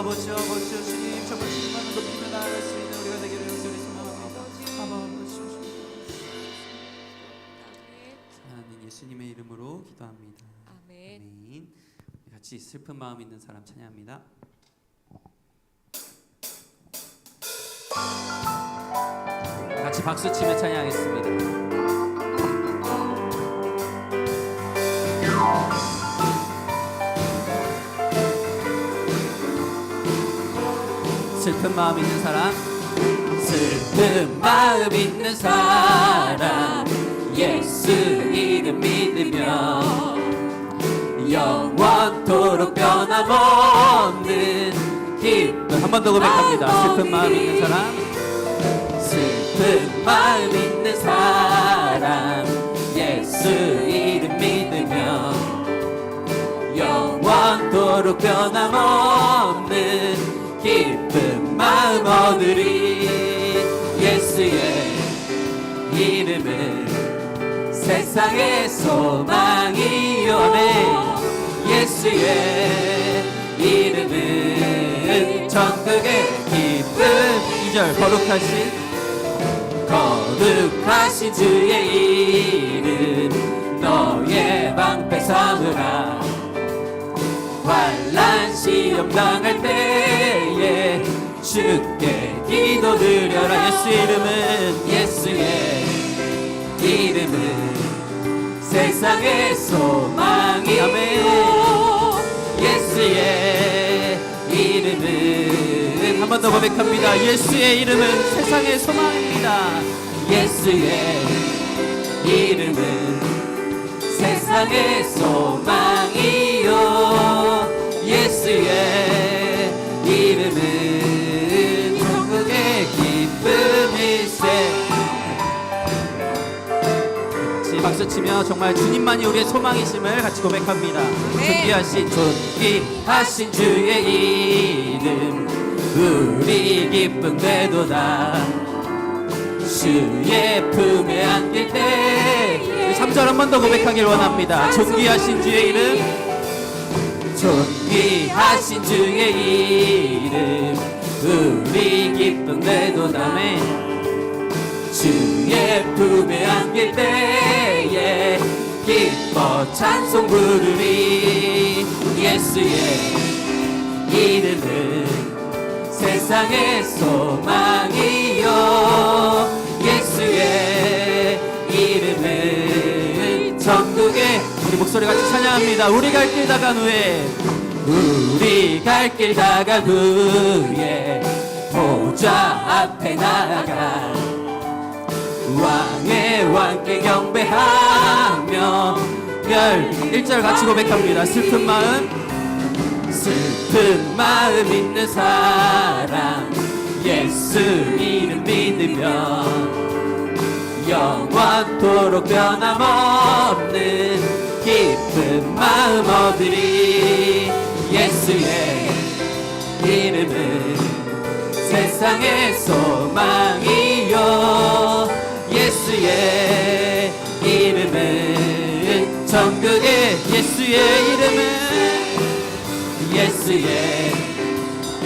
아버지 주님 정말 주님만을 높이며 나아갈 수 있는 우리가 되기를 간절히 소망합니다. 아버지 하나님 예수님의 이름으로 기도합니다. 아멘. 아멘. 같이 슬픈 마음 있는 사람 찬양합니다. 같이 박수 치며 찬양하겠습니다. 슬픈 마음 있는 사람, 슬픈 마음 있는 사람, 예수 이름 믿으며 영원토록 변함없는 기쁨. 한 번 더 고백합니다. 슬픈 마음 있는 사람, 슬픈 마음 있는 사람, 예수 이름 믿으며 영원토록 변함없는 기쁜 마음 얻으리. 예수의 이름은 세상의 소망이요. 아멘. 예수의 이름은 천국의 기쁨. 2절 거룩하신 주의 이름 너의 방패 삼으라. 환난 시험 당할 때에 주께 기도드려라. 예수의 이름은 세상의 소망이. 아멘. 예수의 이름은 한 번 더 고백합니다. 예수의 이름은 세상의 소망입니다. 예수의 이름은 세상의 소망이요. 예수의 이름은 천국의 기쁨일세. 같이 박수치며 정말 주님만이 우리의 소망이심을 같이 고백합니다. 존귀하신 주의 이름 우리 기쁨되도다. 주의 품에 안길 때 3절 한 번 더 고백하길 원합니다. 존귀하신 주의 이름, 존귀하신 주의 이름 우리 기쁨되도다. 주의 품에 안길 때에 기뻐 찬송 부르리. 예수의 이름은 세상의 소망이요. 예수의 이름은 천국의. 우리 목소리 같이 찬양합니다. 우리 갈 길 다간 후에, 우리 갈 길 다간 후에 보좌 앞에 나아가 왕의 왕께 경배하며 1절 같이 고백합니다. 슬픈 마음 있는 사람, 예수 이름 믿으며 영원토록 변함없는 기쁜 마음 얻으리. 예수의 이름은 세상의 소망이요. 예수의 이름은 천국의. 예수의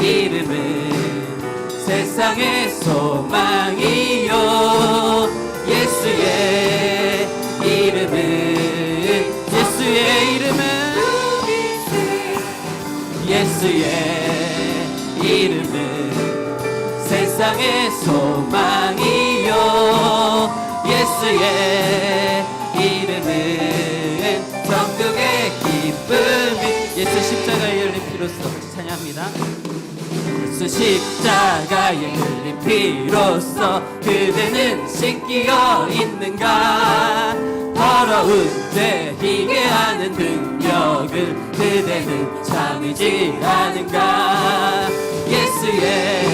이름은 세상의 소망이요. 예수의 이름은 세상의 소망이요. 예수의 이름은 천국의 기쁨이. 예수 십자가에 흘린 피로써 같이 찬양합니다. 예수 십자가에 흘린 피로써 그대는 씻기어 있는가. 더러운 죄 희게 하는 능력을 그대는 참이지 않은가. 예수의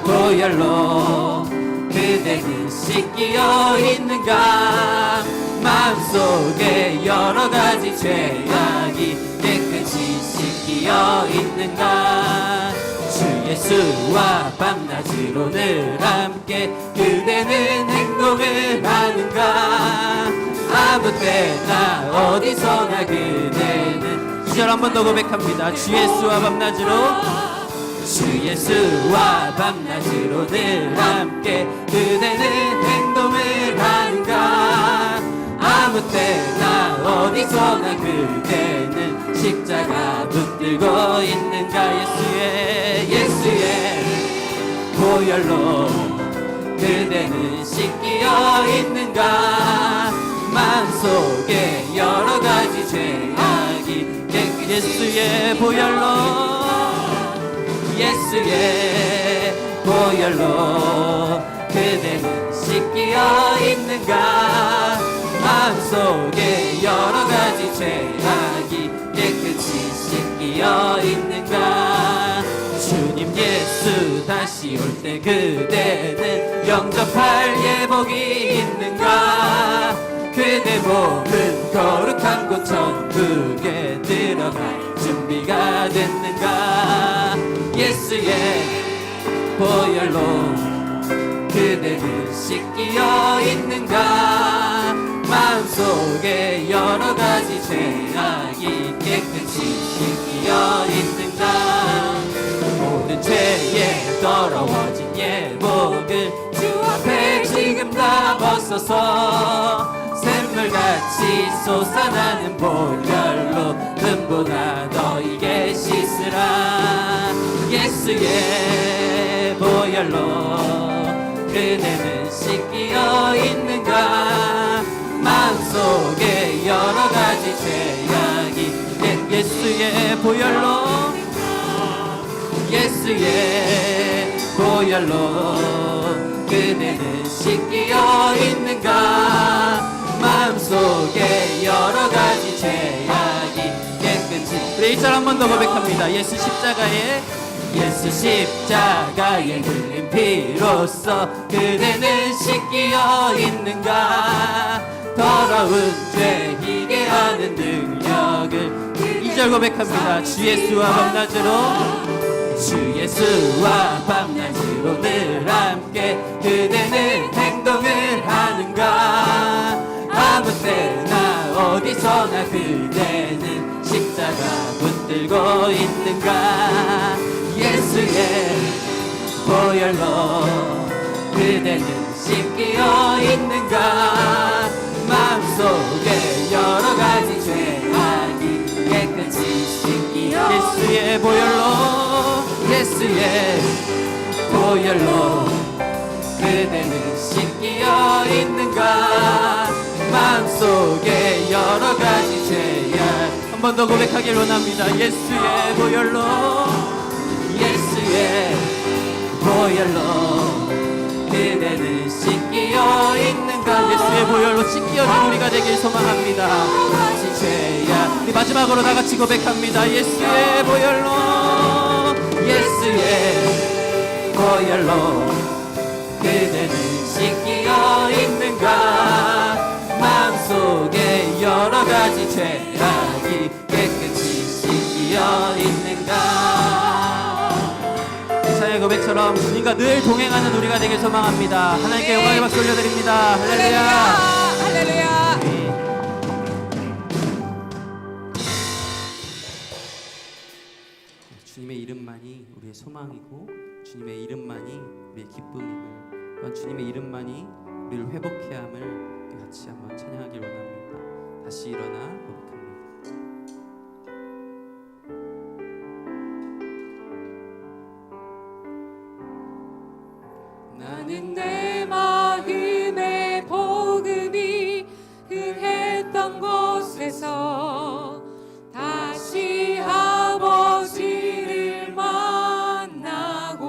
보혈로 그대는 씻기어 있는가. 마음속에 여러 가지 죄악이 깨끗이 씻기어 있는가. 주 예수와 밤낮으로 늘 함께 그대는 행동을 하는가. 아무 때나 어디서나 그대는. 2절 한 번 더 고백합니다. 주 예수와 밤낮으로 주 예수와 밤낮으로 늘 함께 그대는 행동을 하는가 아무 때나 어디서나 그대는 십자가 붙들고 있는가 예수의 보혈로 그대는 씻기어 있는가 마음속에 여러가지 죄악이 예수의 보혈로 그대는 씻기어 있는가 마음속에 여러가지 죄악이 깨끗이 씻기어 있는가 주님 예수 다시 올 때 그대는 영접할 예복이 있는가 그대 몸은 거룩한 곳 천국에 들어갈 준비가 됐는가 예수의 보혈로 그대는 씻기어 있는가 마음속에 여러가지 죄악이 깨끗이 씻기어 있는가 모든 죄에 더러워진 예복을 주 앞에 지금 다 벗어서 샘물같이 솟아나는 보혈로 흠보다 너희게 씻으라 예수의 보혈로 그대는 씻기어 있는가 마음속에 여러가지 죄악이 예수의 보혈로 그대는 씻기어 있는가 마음속에 여러가지 죄악이 깨끗이 우리 1절 한 번 더 고백합니다 예수 십자가에 흘린 피로써 그대는 씻기어 있는가 더러운 죄 희게 하는 능력을 2절 고백합니다 주 예수와 밤낮으로 늘 함께 그대는 행동을 하는가 아무 때나 어디서나 그대는 십자가 붙들고 있는가 예수의 보혈로 그대는 씻기어 있는가 마음속에 여러가지 죄악이 깨끗이 씻기어 예수의 보혈로 그대는 씻기어 있는가 마음속에 여러가지 죄악 한 번 더 고백하길 원합니다 예수의 보혈로 그대는 씻기어 있는가 예수의 보혈로 씻기어진 우리가 되길 소망합니다 죄야 우리 마지막으로 다같이 고백합니다 예수의 보혈로 그대는 씻기어 있는가 마음속에 여러가지 죄악이 깨끗이 씻기어 있는가 사의 고백처럼 주님과 늘 동행하는 우리가 되길 소망합니다 하나님께 영광의 박수 올려드립니다 할렐루야 주님의 이름만이 우리의 소망이고 주님의 이름만이 우리의 기쁨임을 또한 주님의 이름만이 우리를 회복해야 함을 같이 한번 찬양하길 원합니다 다시 일어나 고백합니다 나는 내 마음의 복음이 흥했던 곳에서 다시 아버지를 만나고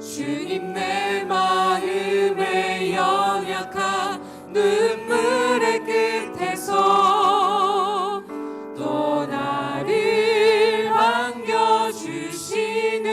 주님 내 마음의 연약한 눈물의 끝에서 또 나를 반겨주시네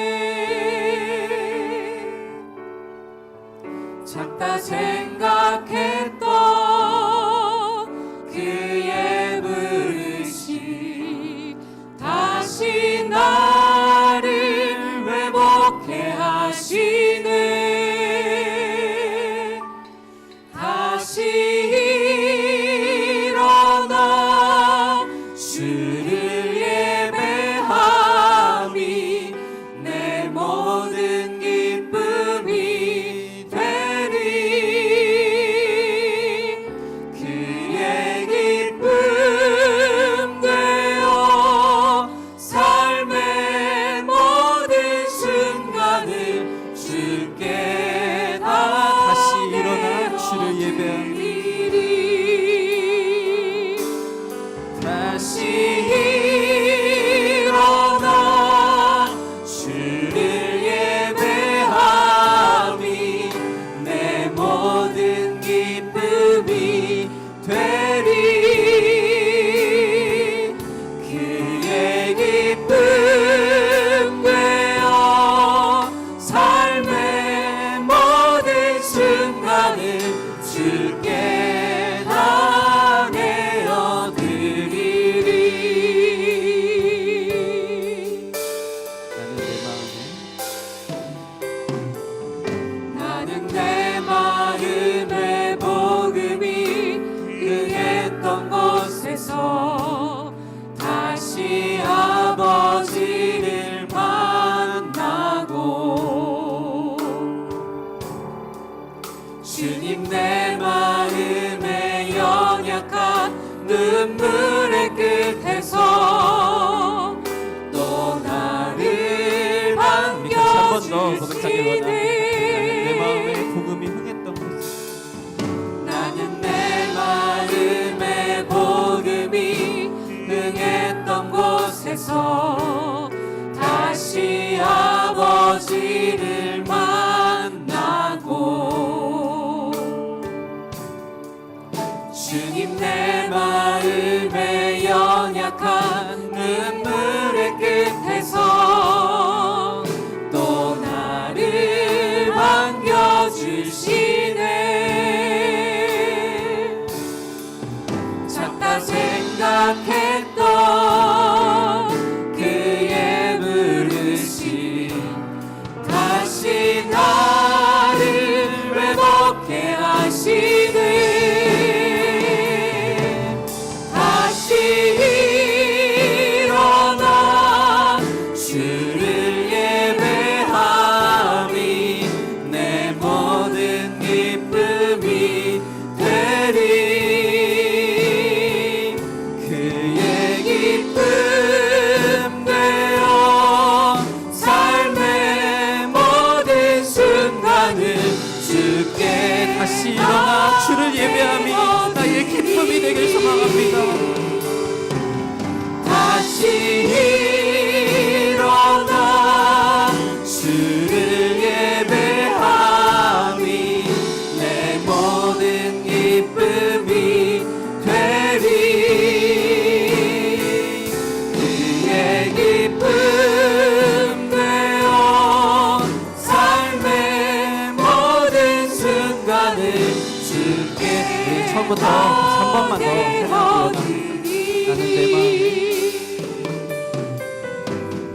연약한 눈물의 끝에서 또 나를 우리 같이 한 번 더 고백하길 원합니다. 반겨주시네. 내 마음에 복음이 흥했던 곳, 나는 내 마음에 복음이 흥했던 곳에서 다시 아버지를 만나고 주님 내 마음에 연약한 눈물의 끝에서 또 나를 반겨주시네. 작다 생각했던 그의 부르심 다시 나를 회복해 하시네. 다시 일어나 주를 예배함이 내 모든 기쁨이 되리. 그의 기쁨 되어 삶의 모든 순간을 주께 다시 일어나 주를 예배함이 나의 기쁨이 되길 소망합니다. 다시 일어나 주를 예배함이 내 모든 기쁨이 되리. 그의 기쁨 되어 삶의 모든 순간을 주께 처음부터 한 번만 더 생각해 원합니다.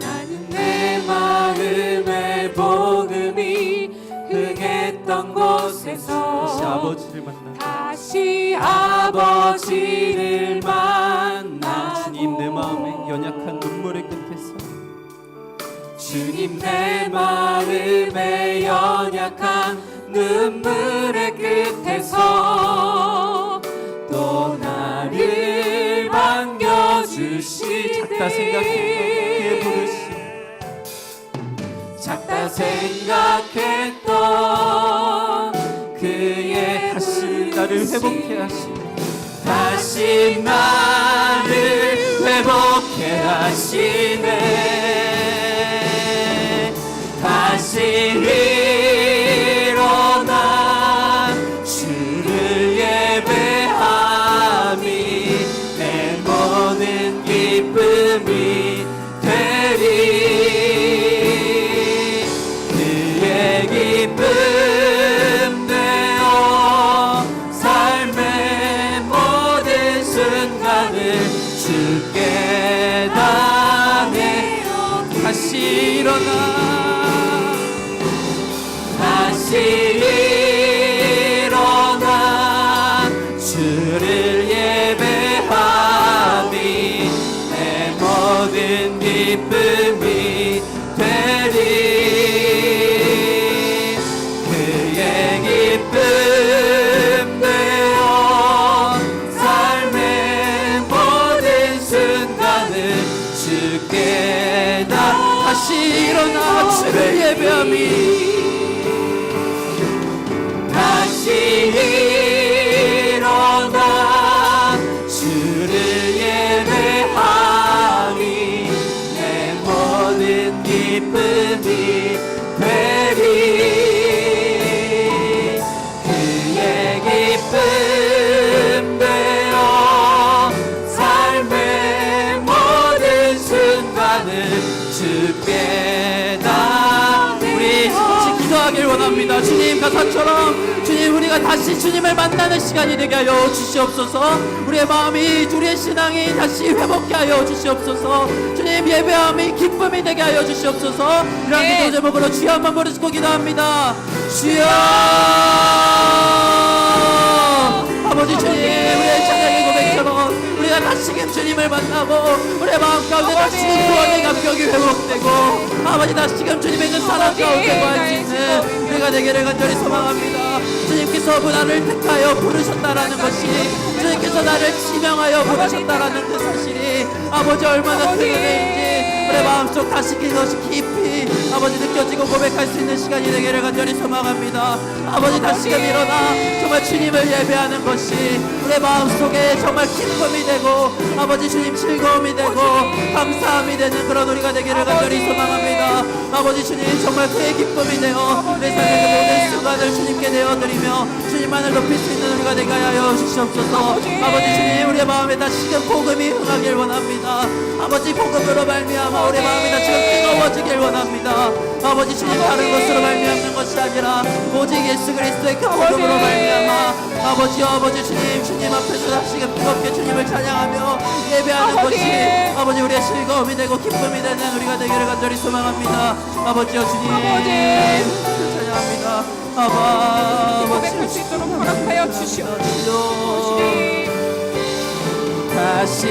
나는 내 마음에 복음이 흥했던 곳에서 다시 아버지를 만나 다시 아버지를 만나고 주님 내 마음에 연약한 눈물의 끝에서 주님 내 마음에 연약한 눈물의 끝에서 또 나를 반겨주시네. 작다 생각했던 그의 부르심 작다 생각했던 그의 다시 나를 회복해 하시네. 다시 나를 회복해 하시네. 다시 일어나 주를 예배함이 내 모든 기쁨이 되리. 그의 기쁨 되어 삶의 모든 순간을 주께 다내. 다시 일어나 다시 일어나 주를 예배함이 내 모든 기쁨이 되리. 그의 기쁨 되어 삶의 모든 순간을 주께 다시 일어나 주를 예배함이 다시 일어나 주를 예배함이 내 모든 기쁨이 되리. 그의 기쁨 되어 삶의 모든 순간을 주께 다. 우리 같이 기도하길 원합니다. 주님 가사처럼 주님 우리가 다시 주님을 만나는 시간이 되게 하여 주시옵소서. 우리의 마음이 우리의 신앙이 다시 회복케 하여 주시옵소서. 주님 예배함이 기쁨이 되게 하여 주시옵소서. 이런 기도 제목으로 주여 한번 부르시고 기도합니다. 주여 아버지 주님 우리의 찬양의 고백처럼 우리가 다시금 주님을 만나고 우리의 마음 가운데 다시금 구원의 감격이 회복되고 아버지 다시금 주님의 그 사랑 가운데 거할 수 있는 우리가 되기를 간절히 소망합니다. 주님께서 나를 택하여 부르셨다라는 것이 주님께서 나를 지명하여 부르셨다라는 그 사실이 아버지 얼마나 큰 은혜인지 우리 마음속 다시 그것이 깊이 아버지 느껴지고 고백할 수 있는 시간이 되기를 간절히 소망합니다. 아버지 다시금 일어나 정말 주님을 예배하는 것이 우리 마음속에 정말 기쁨이 되고 아버지 주님 즐거움이 되고 감사함이 되는 그런 우리가 되기를 간절히 소망합니다. 아버지 주님 정말 그의 기쁨이 되어 우리 삶의 모든 순간을 주님께 내어드리며 주님만을 높일 수 있는 우리가 되게 하여 주시옵소서. 아버지 주님 우리의 마음에 다시금 복음이 흥하길 원합니다. 아버지 복음으로 말미암아 우리 마음이 다시금 뜨거워지길 원합니다. 아버지 주님 다른 것으로 말미암는 것이 아니라 오직 예수 그리스도의 그 복음으로 말미암아 아버지 주님 앞에서 다시금 뜨겁게 주님을 찬양하며 예배하는 것이 아버지 우리의 즐거움이 되고 기쁨이 되는 우리가 되기를 간절히 소망합니다. 아버지여 주님 찬양합니다. 고백할 수 있도록 허락하여 주시옵소서. 다시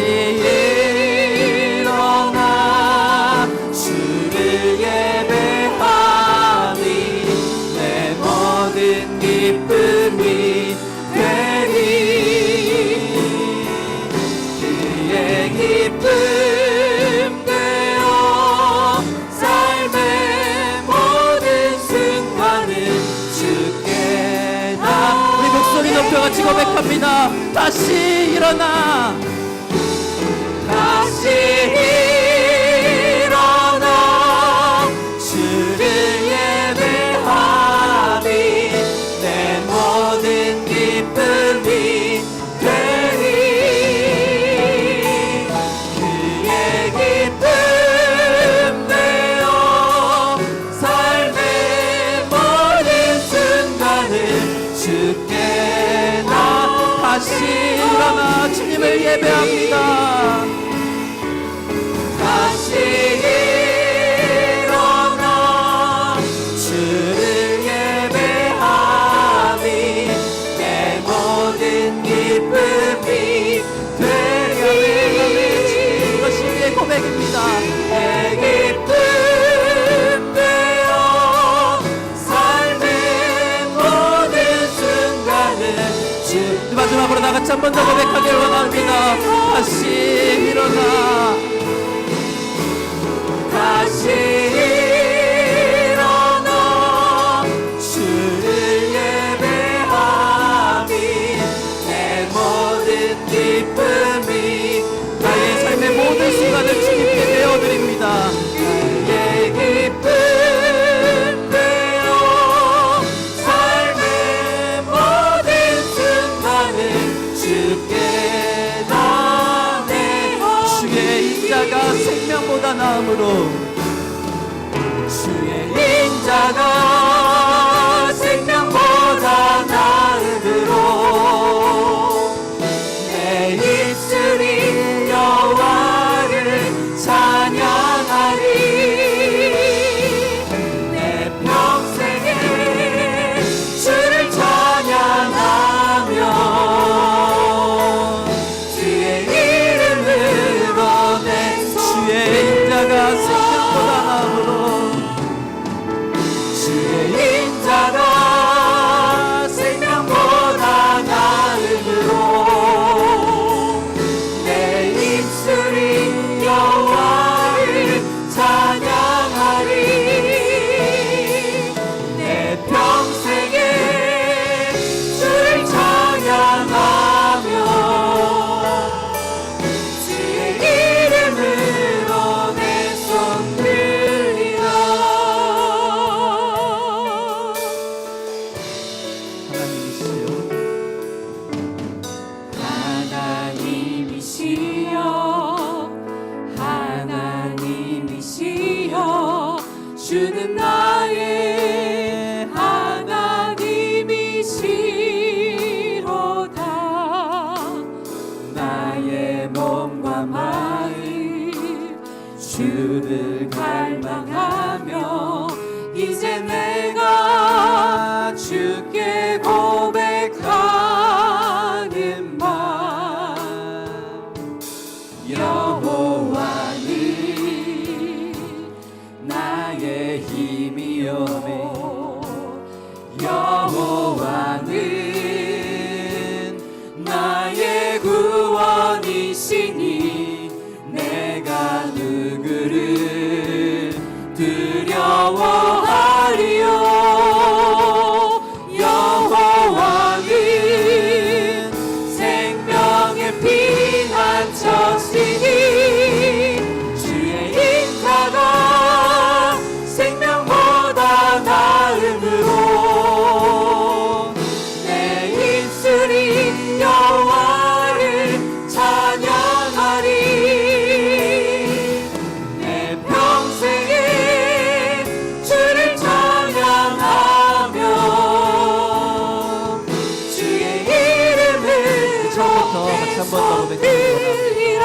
일어나 주를 예배하니 내 모든 기쁨이 되리. 그의 기쁨 되어 삶의 모든 순간을 주께 나 우리 목소리 높여 같이 고백합니다. 다시 일어나 다시 일어나 주를 예배하니 내 모든 기쁨이 되리. 그의 기쁨 되어 삶의 모든 순간을 주께 나 다시 일어나 주님을 예배합니다. 다시 일어나 주를 예배하니 내 모든 기쁨이 되리. 이것이 우리의 고백입니다. 내 기쁨 되어 삶의 모든 순간을 마지막으로 나같이 한 번 더 고백하길 원합니다. 다시 일어나 다시 일어나 주를 예배하니 내 모든 기쁨이 나의 삶의 모든 순간을 주님께 내어드립니다. 나의 기쁨 되어 삶의 모든 순간을 주께 나네. 주의 인자가 생명보다 나음으로 주의 인자가 생명보다 나음으로 내 입술이 여호와를 찬양하리. 내 평생에 주를 찬양하며 주의 이름으로 내 주의 인자가 생명보다 나음으로 주의 인자가 생명보다 나음으로 내 입술이 여호와를 찬양하리. 내 평생에 주를 찬양하며 주의 이름으로 내 손 들리라. 하나님이시여 하나님이시여 주는 나의 하나님이시로다. 나의 몸과 마음 주를 갈망하며 이제 내가 주께 고백하는 말. 여호와는 나의 힘이오매 여호와는 나의 구 위해서 같이 한 번 더 고백합니다.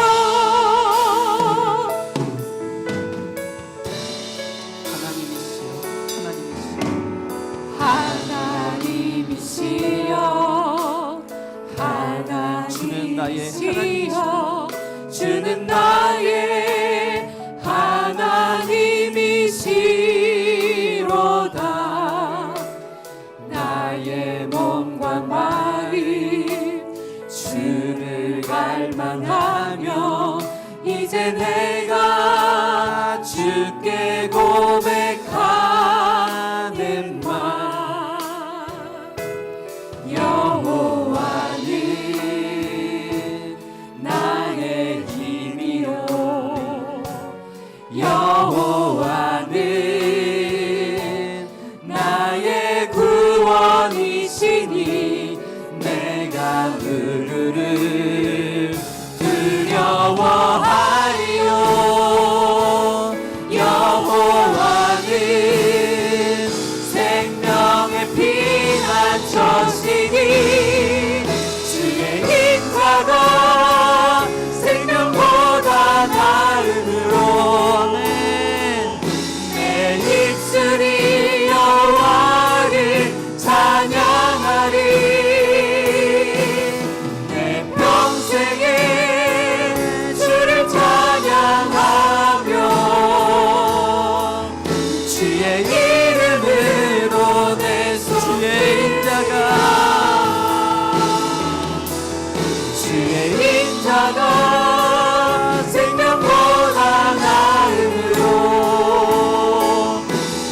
하나님이시여 주는 나의 하나님이시로다. 나의 몸과 마음 주를 갈망하며 이제 내가 주께 고백하는 말 여호와는 나의 구원이시니 내가 누구를 두려워하리요. 여호와는 생명의 피난처시니 주의 인자가 생명보다 나음으로 내 입술이 여호와를 찬양하리. 내 평생에 주를 찬양하며 주의 이름으로 내 손 주의 인자가 생명보다 나음으로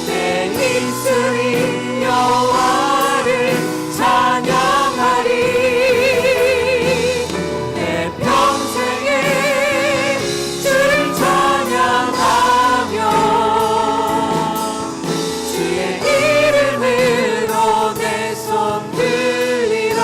내 입술이 여호와를 찬양하리. 내 평생에 주를 찬양하며 주의 이름으로 내 손 들리라.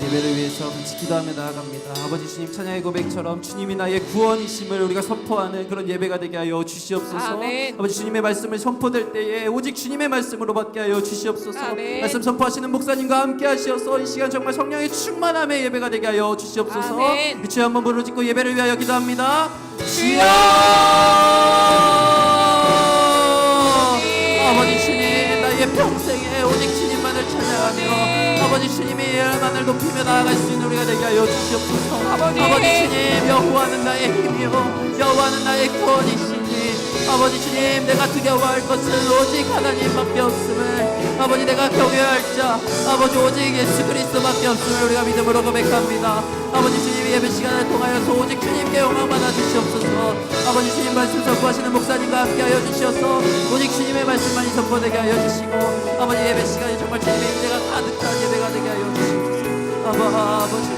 예배를 위해서 같이 기도하며 나아갑니다. 아버지 주님 찬양의 고백처럼 주님이 나의 구원이심을 우리가 선포하는 그런 예배가 되게 하여 주시옵소서. 아멘. 아버지 주님의 말씀을 선포될 때에 오직 주님의 말씀으로 받게 하여 주시옵소서. 아멘. 말씀 선포하시는 목사님과 함께 하시어서 이 시간 정말 성령의 충만함의 예배가 되게 하여 주시옵소서. 아멘. 주여 한번 부르짖고 예배를 위하여 기도합니다. 주여! 아버지 주님 나의 평생에 오직 주님만을 찬양하며 아버지 주님이 얼마나 높이며 나아갈 수 있는 우리가 되게 하여 주시옵소서. 아버지 주님 여호와는 나의 힘이요 여호와는 나의 구원이시니 아버지 주님 내가 두려워할 것은 오직 하나님밖에 없음을 아버지 내가 경외할 자 아버지 오직 예수 그리스도밖에 없음을 우리가 믿음으로 고백합니다. 아버지 주님 예배 시간을 통하여서 오직 주님께 영광 받아 주시옵소서. 아버지 주님 말씀 선포하시는 목사님과 함께 하여 주시어서 오직 주님의 말씀만이 선포되게 하여 주시고 아버지 예배 시간이 정말 주님의 임재가 가득한 예배가 되게 하여 주시옵소서. 아버지 주님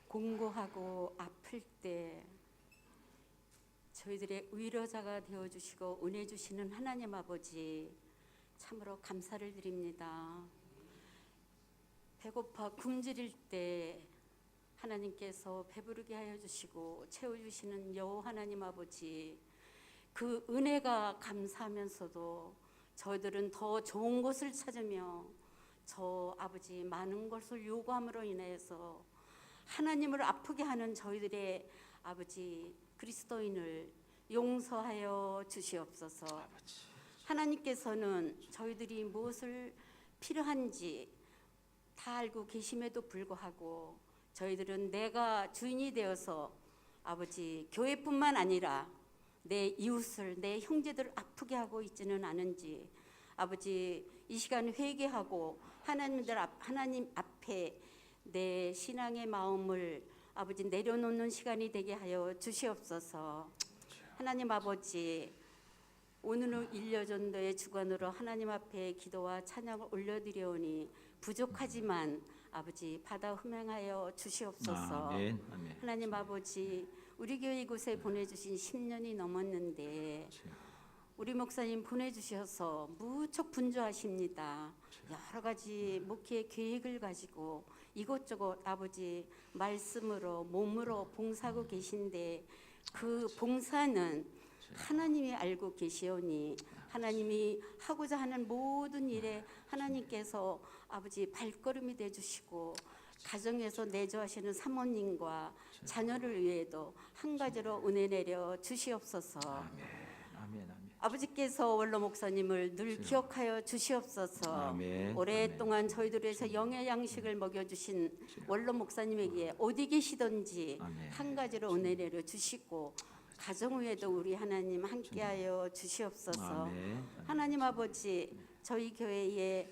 공고하고 아플 때 저희들의 위로자가 되어주시고 은혜 주시는 하나님 아버지 참으로 감사를 드립니다. 배고파 굶주릴 때 하나님께서 배부르게 하여 주시고 채워주시는 여호와 하나님 아버지 그 은혜가 감사하면서도 저희들은 더 좋은 곳을 찾으며 저 아버지 많은 것을 요구함으로 인해서 하나님을 아프게 하는 저희들의 아버지 그리스도인을 용서하여 주시옵소서. 하나님께서는 저희들이 무엇을 필요한지 다 알고 계심에도 불구하고 저희들은 내가 주인이 되어서 아버지 교회뿐만 아니라 내 이웃을 내 형제들을 아프게 하고 있지는 않은지 아버지 이 시간 회개하고 하나님 앞에 내 신앙의 마음을 아버지 내려놓는 시간이 되게 하여 주시옵소서. 하나님 아버지 오늘은 일려전도의 주관으로 하나님 앞에 기도와 찬양을 올려드리오니 부족하지만 아버지 받아 흠행하여 주시옵소서. 아멘. 아멘. 하나님 아버지, 우리 교회 이곳에 보내주신 10년이 넘었는데 우리 목사님 보내주셔서 무척 분주하십니다. 여러 가지 목회 계획을 가지고 이곳저곳 아버지 말씀으로 몸으로 봉사하고 계신데 그 봉사는 하나님이 알고 계시오니 하나님이 하고자 하는 모든 일에 하나님께서 아버지 발걸음이 되주시고 가정에서 내조하시는 사모님과 자녀를 위해도 한 가지로 은혜 내려 주시옵소서. 아멘. 아멘. 아멘. 아버지께서 원로 목사님을 늘 기억하여 주시옵소서. 아멘. 오랫동안 저희들에서 영의 양식을 먹여주신 원로 목사님에게 어디 계시든지 아멘. 한 가지로 은혜 내려 주시고 가정 위에도 우리 하나님 함께하여 주시옵소서. 아멘. 하나님 아버지, 저희 교회에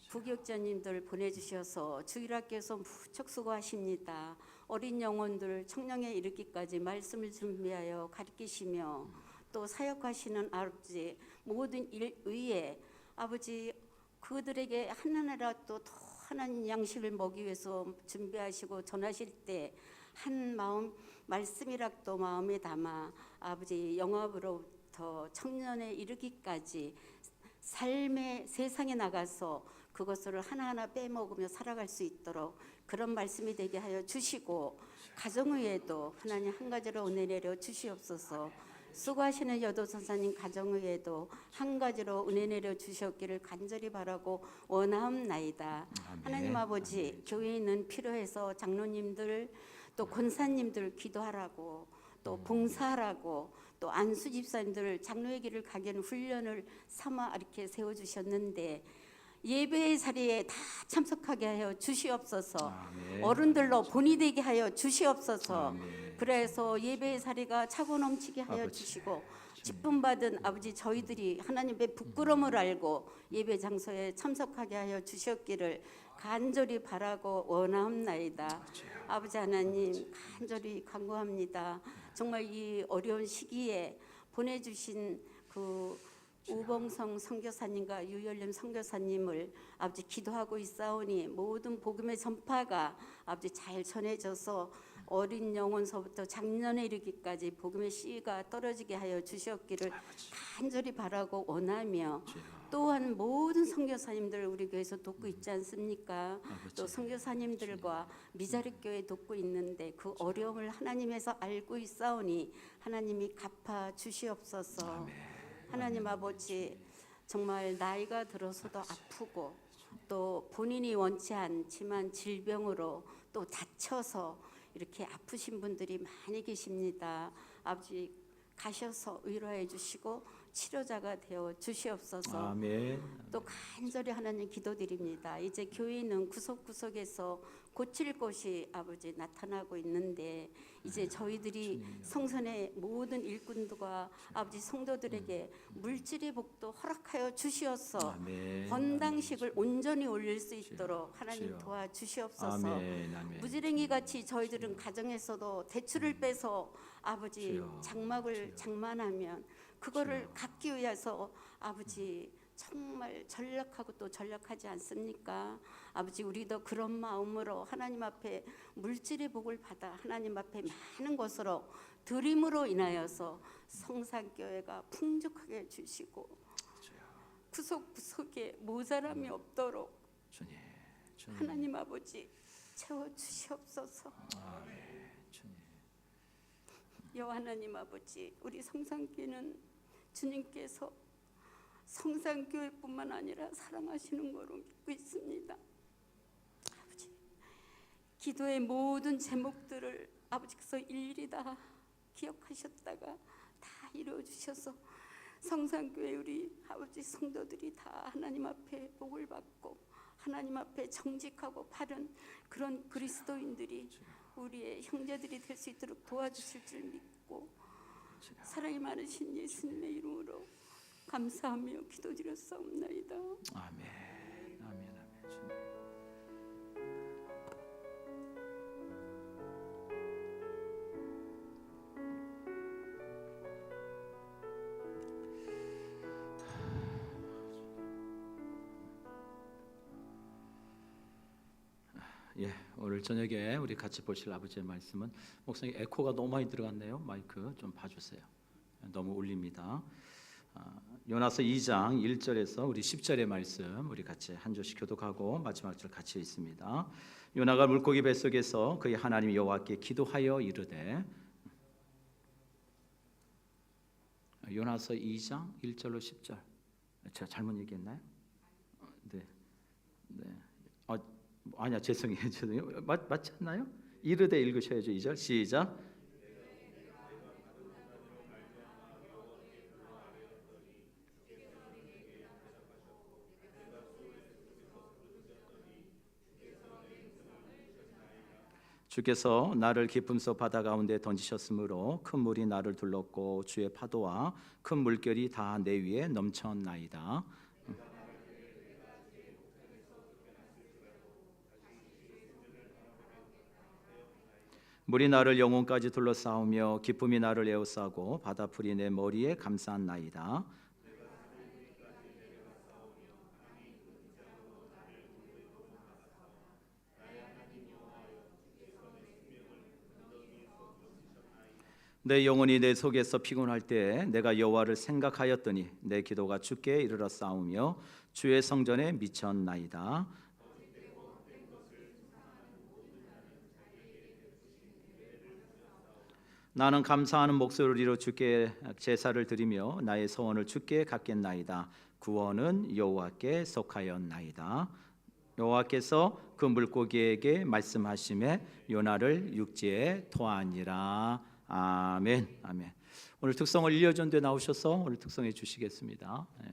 부교육자님들 보내주셔서 주일학교에서 무척 수고하십니다. 어린 영혼들 청령에 이르기까지 말씀을 준비하여 가르치시며 또 사역하시는 아버지 모든 일 위에 아버지 그들에게 하나라도 더 하나님 양식을 먹기 위해서 준비하시고 전하실 때 한 마음 말씀이라도 마음에 담아 아버지 영업으로부터 청년에 이르기까지 삶의 세상에 나가서 그것을 하나하나 빼먹으며 살아갈 수 있도록 그런 말씀이 되게 하여 주시고 가정 위에도 하나님 한 가지로 은혜 내려 주시옵소서. 수고하시는 여도선사님 가정 위에도 한 가지로 은혜 내려 주셨기를 간절히 바라고 원하옵나이다. 아멘. 하나님 아버지, 교회에 있는 필요해서 장로님들 또 권사님들 기도하라고 또 봉사하라고 또 안수 집사님들 장로의 길을 가게 하는 훈련을 삼아 이렇게 세워주셨는데 예배의 자리에 다 참석하게 하여 주시옵소서. 아멘. 어른들로 본이 되게 하여 주시옵소서. 아멘. 그래서 예배의 자리가 차고 넘치게 하여 아버지. 주시고 기쁨 받은 아버지 저희들이 하나님의 부끄러움을 알고 예배 장소에 참석하게 하여 주셨기를 간절히 바라고 원하옵나이다. 아버지 하나님 간절히 간구합니다. 정말 이 어려운 시기에 보내주신 그 우봉성 선교사님과 유열림 선교사님을 아버지 기도하고 있사오니 모든 복음의 전파가 아버지 잘 전해져서 어린 영혼서부터 장년에 이르기까지 복음의 씨가 떨어지게 하여 주셨기를 간절히 바라고 원하며 또한 모든 선교사님들 우리 교회에서 돕고 있지 않습니까? 또 선교사님들과 미자립 교회 돕고 있는데 그 어려움을 하나님에서 알고 있사오니 하나님이 갚아 주시옵소서. 하나님 아버지, 정말 나이가 들어서도 아프고 또 본인이 원치 않지만 질병으로 또 다쳐서 이렇게 아프신 분들이 많이 계십니다. 아버지 가셔서 위로해 주시고 치료자가 되어 주시옵소서. 아멘. 또 간절히 하나님 기도드립니다. 이제 교회는 구석구석에서 고칠 곳이 아버지 나타나고 있는데 이제 저희들이 성선의 모든 일꾼들과 아버지 성도들에게 물질의 복도 허락하여 주시옵소서. 아멘. 건당식을 온전히 올릴 수 있도록 하나님 주여. 도와주시옵소서. 아멘. 아멘. 무지랭이 같이 저희들은 가정에서도 대출을 빼서 아버지 주여. 장막을 장만하면 그거를 갖기 위해서 아버지 정말 전략하고 또 전략하지 않습니까? 아버지 우리도 그런 마음으로 하나님 앞에 물질의 복을 받아 하나님 앞에 많은 것으로 드림으로 인하여서 성산교회가 풍족하게 주시고 구석구석에 모자람이 없도록 주님. 주님. 하나님 아버지 채워 주시옵소서. 아멘. 주님. 여호와 하나님 아버지, 우리 성산교회는 주님께서 성산교회뿐만 아니라 사랑하시는 거로 믿고 있습니다. 아버지, 기도의 모든 제목들을 아버지께서 일일이 다 기억하셨다가 다 이루어주셔서 성산교회 우리 아버지 성도들이 다 하나님 앞에 복을 받고 하나님 앞에 정직하고 바른 그런 그리스도인들이 우리의 형제들이 될 수 있도록 도와주실 줄 믿고 사랑이 많으신 예수님의 이름으로 감사하며 기도드렸사옵나이다. 아멘. 아멘. 아멘. 주님. 예, 오늘 저녁에 우리 같이 보실 아버지의 말씀은 목사님 에코가 너무 많이 들어갔네요. 마이크 좀 봐주세요. 너무 울립니다. 요나서 2장 1절에서 우리 10절의 말씀 우리 같이 한 절씩 교독하고 마지막 절 같이 있습니다. 요나가 물고기 뱃속에서 그의 하나님 여호와께 기도하여 이르되 요나서 2장 1절로 10절 제가 잘못 얘기했나요? 네. 아니야 죄송해요. 맞지 않나요? 이르되 읽으셔야죠. 2절 시작. 주께서 나를 깊음 속 바다 가운데 던지셨으므로 큰 물이 나를 둘렀고 주의 파도와 큰 물결이 다 내 위에 넘쳤나이다. 물이 나를 영혼까지 둘러싸우며 기쁨이 나를 에워싸고 바다풀이 내 머리에 감쌌나이다. 내 영혼이 내 속에서 피곤할 때 내가 여호와를 생각하였더니 내 기도가 주께 이르러 싸우며 주의 성전에 미쳤나이다. 나는 감사하는 목소리로 주께 제사를 드리며 나의 소원을 주께 갖겠나이다. 구원은 여호와께 속하였나이다. 여호와께서 그 물고기에게 말씀하시매 요나를 육지에 토하니라. 아멘. 아멘. 오늘 특성을 일려전대 나오셔서 오늘 특성해 주시겠습니다. 네.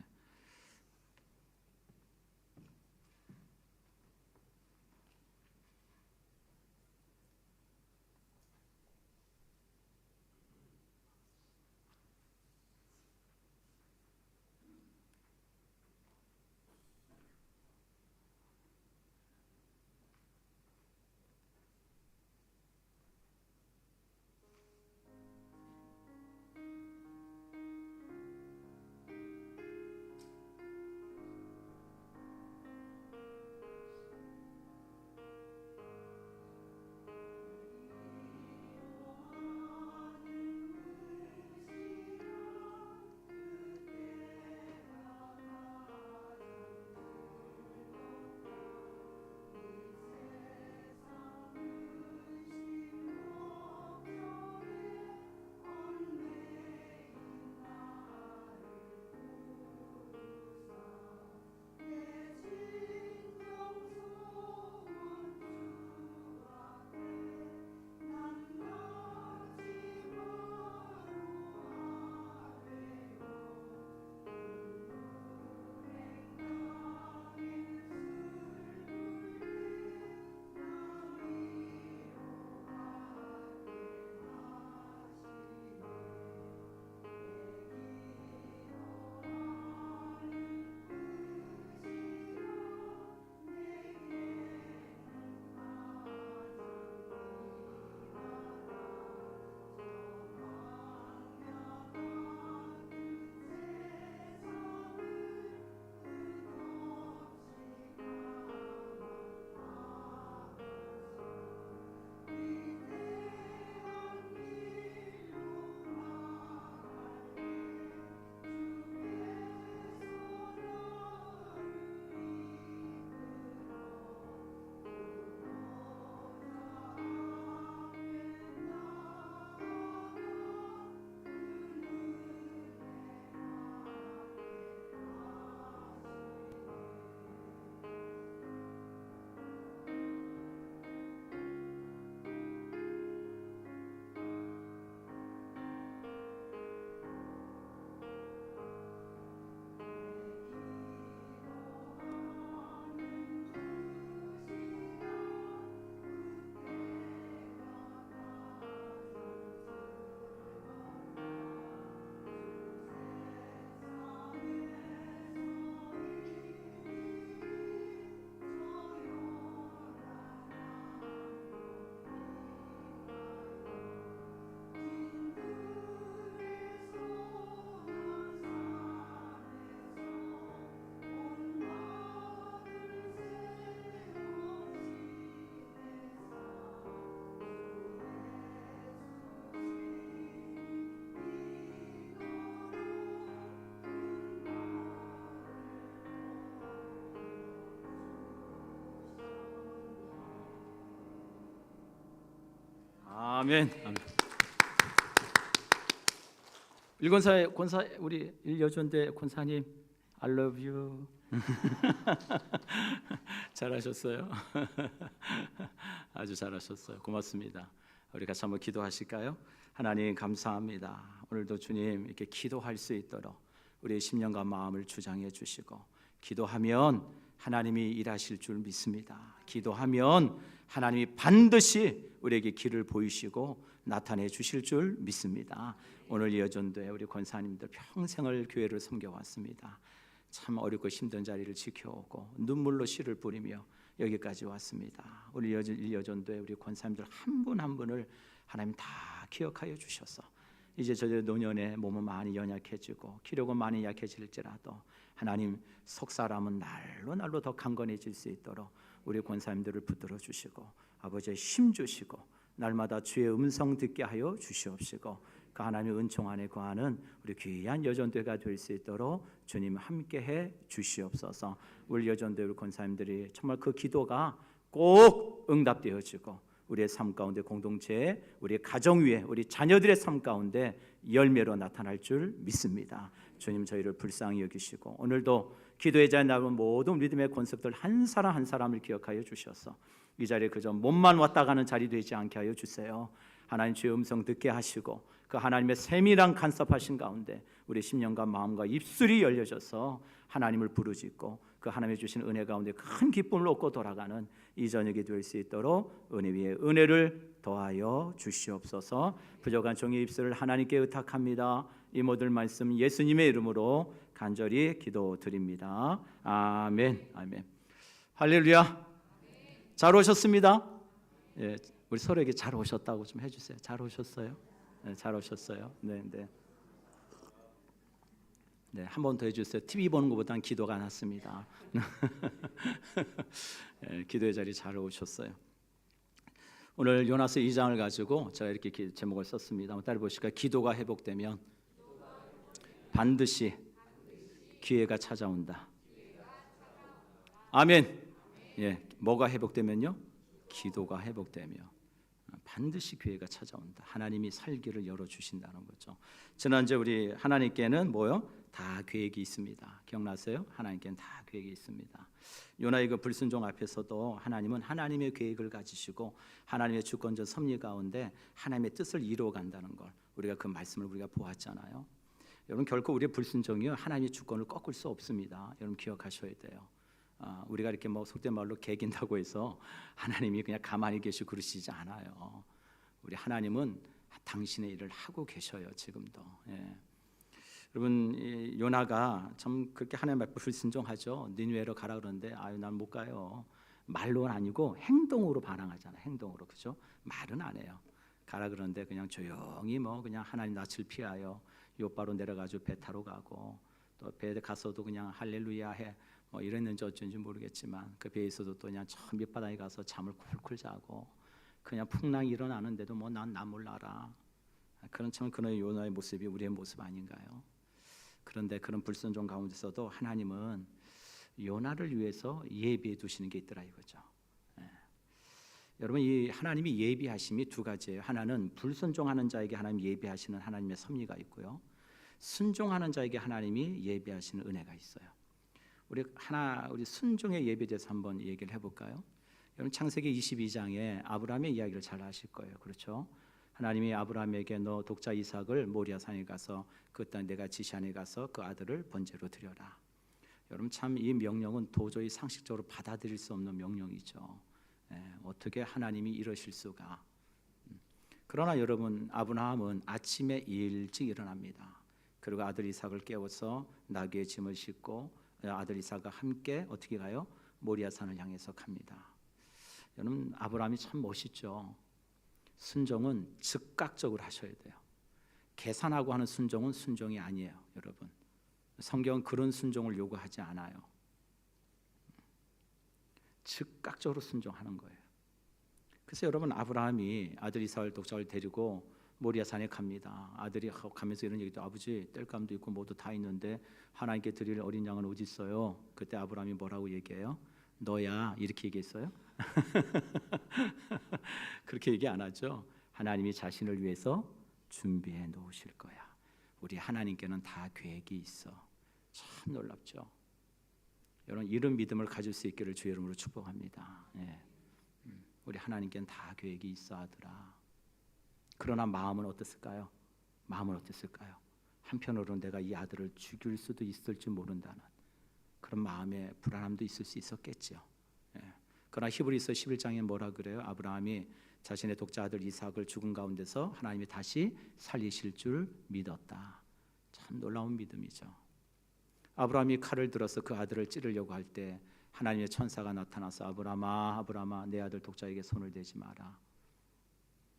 아멘. 아멘. 일권사 권사 우리 일여전대 권사님 I love you. 잘하셨어요. 아주 잘하셨어요. 고맙습니다. 우리 같이 한번 기도하실까요? 하나님 감사합니다. 오늘도 주님 이렇게 기도할 수 있도록 우리의 심령과 마음을 주장해 주시고, 기도하면 하나님이 일하실 줄 믿습니다. 기도하면 하나님이 반드시 우리에게 길을 보이시고 나타내 주실 줄 믿습니다. 오늘 여전도에 우리 권사님들 평생을 교회를 섬겨왔습니다. 참 어렵고 힘든 자리를 지켜오고 눈물로 씨를 뿌리며 여기까지 왔습니다. 우리 여전도에 우리 권사님들 한 분 한 분을 하나님 다 기억하여 주셔서 이제 저들 노년에 몸은 많이 연약해지고 기력은 많이 약해질지라도 하나님 속 사람은 날로 날로 더 강건해질 수 있도록 우리 권사님들을 붙들어 주시고 아버지의 힘 주시고 날마다 주의 음성 듣게 하여 주시옵시고, 그 하나님의 은총 안에 거하는 우리 귀한 여전도가 될 수 있도록 주님 함께해 주시옵소서. 우리 여전도 우리 권사님들이 정말 그 기도가 꼭 응답되어지고 우리의 삶 가운데 공동체에, 우리의 가정 위에, 우리 자녀들의 삶 가운데 열매로 나타날 줄 믿습니다. 주님 저희를 불쌍히 여기시고 오늘도 기도의 자리에 나온 모든 믿음의 권석들 한 사람 한 사람을 기억하여 주셔서 이 자리에 그저 몸만 왔다 가는 자리 되지 않게 하여 주세요. 하나님 주의 음성 듣게 하시고 그 하나님의 세밀한 간섭하신 가운데 우리 심령과 마음과 입술이 열려져서 하나님을 부르짖고 그 하나님의 주신 은혜 가운데 큰 기쁨을 얻고 돌아가는 이 저녁이 될 수 있도록 은혜 위에 은혜를 더하여 주시옵소서. 부족한 종의 입술을 하나님께 의탁합니다. 이 모든 말씀 예수님의 이름으로 간절히 기도드립니다. 아멘. 아멘. 할렐루야. 잘 오셨습니다. 예, 우리 서로에게 잘 오셨다고 좀 해주세요. 잘 오셨어요? 네, 잘 오셨어요. 네, 네. 네, 한 번 더 해주세요. TV 보는 것보다는 기도가 낫습니다. 네, 기도의 자리 잘 오셨어요. 오늘 요나서 2장을 가지고 제가 이렇게 제목을 썼습니다. 한번 따라 보실까요? 기도가 회복되면 반드시 기회가 찾아온다. 아멘. 예, 뭐가 회복되면요? 기도가 회복되며 반드시 기회가 찾아온다. 하나님이 살기를 열어주신다는 거죠. 지난주에 우리 하나님께는 뭐요? 다 계획이 있습니다. 기억나세요? 하나님께는 다 계획이 있습니다. 요나의 그 불순종 앞에서도 하나님은 하나님의 계획을 가지시고 하나님의 주권적 섭리 가운데 하나님의 뜻을 이루어 간다는 걸 우리가 그 말씀을 우리가 보았잖아요. 여러분 결코 우리의 불순종이요 하나님의 주권을 꺾을 수 없습니다. 여러분 기억하셔야 돼요. 우리가 이렇게 뭐 속된 말로 개긴다고 해서 하나님이 그냥 가만히 계시고 그러시지 않아요. 우리 하나님은 당신의 일을 하고 계셔요. 지금도. 예. 여러분 요나가 참 그렇게 하나님 앞에 불순종하죠. 니느웨로 가라 그러는데 아유 난 못 가요. 말로는 아니고 행동으로 반항하잖아요. 행동으로. 그죠? 말은 안 해요. 가라 그러는데 그냥 조용히 뭐 그냥 하나님 낯을 피하여 요바로 내려가지고 배 타러 가고 또 배에 가서도 그냥 할렐루야 해. 뭐 이랬는지 어쩐지 모르겠지만 그 배에 있어도 또 그냥 저 밑바닥에 가서 잠을 쿨쿨 자고 그냥 풍랑이 일어나는데도 뭐 난 몰라라. 그런 참 그런 요나의 모습이 우리의 모습 아닌가요? 그런데 그런 불순종 가운데서도 하나님은 요나를 위해서 예비해 두시는 게 있더라 이거죠. 예. 여러분 이 하나님이 예비하심이 두 가지예요. 하나는 불순종하는 자에게 하나님 예비하시는 하나님의 섭리가 있고요. 순종하는 자에게 하나님이 예비하시는 은혜가 있어요. 우리 순종의 예배에 대해서 한번 얘기를 해볼까요? 여러분 창세기 22장에 아브라함의 이야기를 잘 아실 거예요. 그렇죠? 하나님이 아브라함에게 너 독자 이삭을 모리아 산에 가서 그 땅 내가 지시한 데 가서 그 아들을 번제로 드려라. 여러분 참 이 명령은 도저히 상식적으로 받아들일 수 없는 명령이죠. 어떻게 하나님이 이러실 수가? 그러나 여러분 아브라함은 아침에 일찍 일어납니다. 그리고 아들 이삭을 깨워서 나귀의 짐을 싣고 아들 이삭과 함께 어떻게 가요? 모리아 산을 향해서 갑니다. 여러분 아브라함이 참 멋있죠. 순종은 즉각적으로 하셔야 돼요. 계산하고 하는 순종은 순종이 아니에요, 여러분. 성경은 그런 순종을 요구하지 않아요. 즉각적으로 순종하는 거예요. 그래서 여러분 아브라함이 아들 이삭을 독자를 데리고 모리아 산에 갑니다. 아들이 가면서 이런 얘기도 아버지 땔감도 있고 모두 다 있는데 하나님께 드릴 어린 양은 어디 있어요? 그때 아브라함이 뭐라고 얘기해요? 너야 이렇게 얘기했어요? 그렇게 얘기 안 하죠. 하나님이 자신을 위해서 준비해 놓으실 거야. 우리 하나님께는 다 계획이 있어. 참 놀랍죠. 여러분 이런 믿음을 가질 수 있기를 주의 이름으로 축복합니다. 예. 우리 하나님께는 다 계획이 있어 아들아. 그러나 마음은 어땠을까요? 마음은 어땠을까요? 한편으로는 내가 이 아들을 죽일 수도 있을지 모른다는 그런 마음의 불안함도 있을 수 있었겠죠. 예. 그러나 히브리서 11장에 뭐라 그래요? 아브라함이 자신의 독자 아들 이삭을 죽은 가운데서 하나님이 다시 살리실 줄 믿었다. 참 놀라운 믿음이죠. 아브라함이 칼을 들어서 그 아들을 찌르려고 할 때 하나님의 천사가 나타나서 아브라함아 아브라함아 내 아들 독자에게 손을 대지 마라.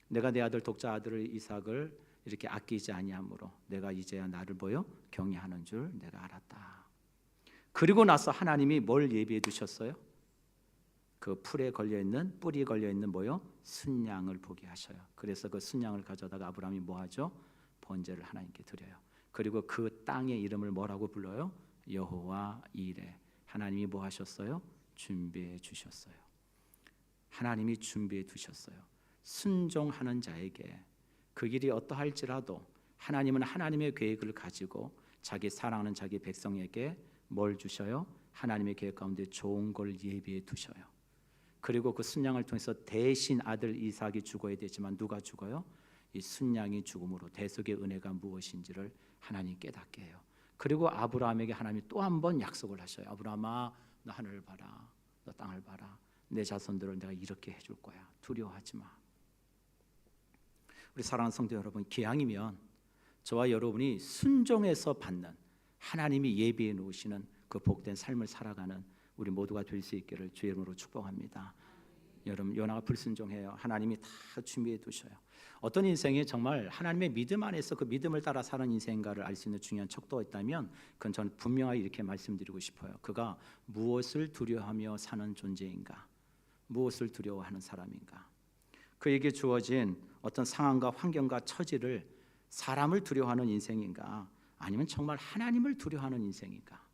내가 내 아들 독자 아들을 이삭을 이렇게 아끼지 아니하므로 내가 이제야 나를 보여 경외하는 줄 내가 알았다. 그리고 나서 하나님이 뭘 예비해 두셨어요? 그 풀에 걸려있는 뿌리 걸려있는 뭐요? 순양을 보게 하셔요. 그래서 그 순양을 가져다가 아브라함이 뭐 하죠? 번제를 하나님께 드려요. 그리고 그 땅의 이름을 뭐라고 불러요? 여호와 이레. 하나님이 뭐 하셨어요? 준비해 주셨어요. 하나님이 준비해 두셨어요. 순종하는 자에게 그 길이 어떠할지라도 하나님은 하나님의 계획을 가지고 자기 사랑하는 자기 백성에게 뭘 주셔요? 하나님의 계획 가운데 좋은 걸 예비해 두셔요. 그리고 그 순양을 통해서 대신 아들 이삭이 죽어야 되지만 누가 죽어요? 이 순양이 죽음으로 대속의 은혜가 무엇인지를 하나님 깨닫게 해요. 그리고 아브라함에게 하나님이 또 한 번 약속을 하셔요. 아브라함아 너 하늘을 봐라. 너 땅을 봐라. 내 자손들을 내가 이렇게 해줄 거야. 두려워하지 마. 우리 사랑하는 성도 여러분, 기왕이면 저와 여러분이 순종해서 받는 하나님이 예비해 놓으시는 그 복된 삶을 살아가는 우리 모두가 될 수 있기를 주의 이름으로 축복합니다. 여러분 요나가 불순종해요. 하나님이 다 준비해 두셔요. 어떤 인생이 정말 하나님의 믿음 안에서 그 믿음을 따라 사는 인생인가를 알 수 있는 중요한 척도가 있다면 그건 저는 분명하게 이렇게 말씀드리고 싶어요. 그가 무엇을 두려워하며 사는 존재인가? 무엇을 두려워하는 사람인가? 그에게 주어진 어떤 상황과 환경과 처지를 사람을 두려워하는 인생인가? 아니면 정말 하나님을 두려워하는 인생인가?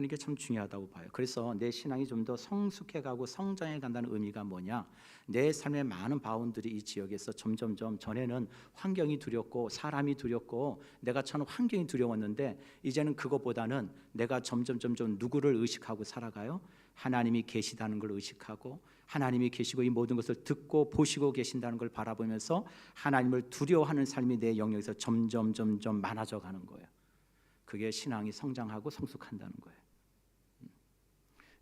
이게 참 중요하다고 봐요. 그래서 내 신앙이 좀 더 성숙해가고 성장해 간다는 의미가 뭐냐? 내 삶의 많은 바운들이 이 지역에서 점점점 전에는 환경이 두렵고 사람이 두렵고 내가 처한 환경이 두려웠는데 이제는 그것보다는 내가 점점 누구를 의식하고 살아가요? 하나님이 계시다는 걸 의식하고 하나님이 계시고 이 모든 것을 듣고 보시고 계신다는 걸 바라보면서 하나님을 두려워하는 삶이 내 영역에서 점점 많아져 가는 거예요. 그게 신앙이 성장하고 성숙한다는 거예요.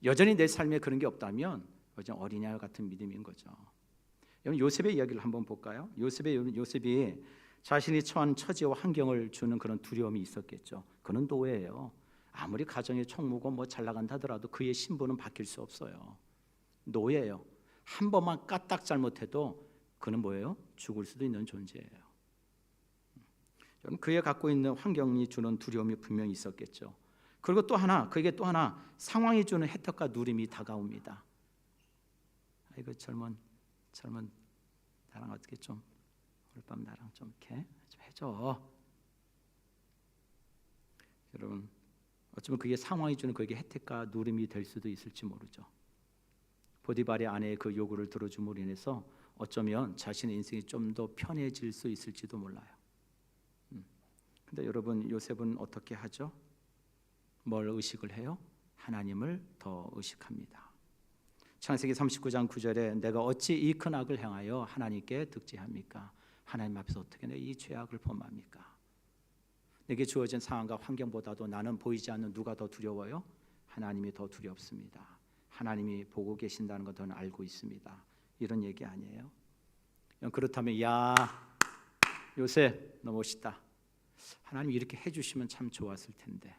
여전히 내 삶에 그런 게 없다면 여전히 어린아이 같은 믿음인 거죠. 여러분 요셉의 이야기를 한번 볼까요? 요셉이 자신이 처한 처지와 환경을 주는 그런 두려움이 있었겠죠. 그는 노예예요. 아무리 가정의 총무고 뭐 잘 나간다 하더라도 그의 신분은 바뀔 수 없어요. 노예예요. 한 번만 까딱 잘못해도 그는 뭐예요? 죽을 수도 있는 존재예요. 그에 갖고 있는 환경이 주는 두려움이 분명히 있었겠죠. 그리고 또 하나, 그에게 또 하나 상황이 주는 혜택과 누림이 다가옵니다. 이거 젊은 나랑 어떻게 좀 오늘 밤 나랑 좀 이렇게 좀 해줘. 여러분 어쩌면 그게 상황이 주는 그에게 혜택과 누림이 될 수도 있을지 모르죠. 보디발의 아내의 그 요구를 들어줌으로 인해서 어쩌면 자신의 인생이 좀 더 편해질 수 있을지도 몰라요. 근데 여러분 요셉은 어떻게 하죠? 뭘 의식을 해요? 하나님을 더 의식합니다. 창세기 39장 9절에 내가 어찌 이 큰 악을 행하여 하나님께 득죄합니까? 하나님 앞에서 어떻게 내가 이 죄악을 범합니까? 내게 주어진 상황과 환경보다도 나는 보이지 않는 누가 더 두려워요? 하나님이 더 두렵습니다. 하나님이 보고 계신다는 것 저는 알고 있습니다. 이런 얘기 아니에요? 그렇다면 야 요셉 너 멋있다. 하나님 이렇게 해주시면 참 좋았을 텐데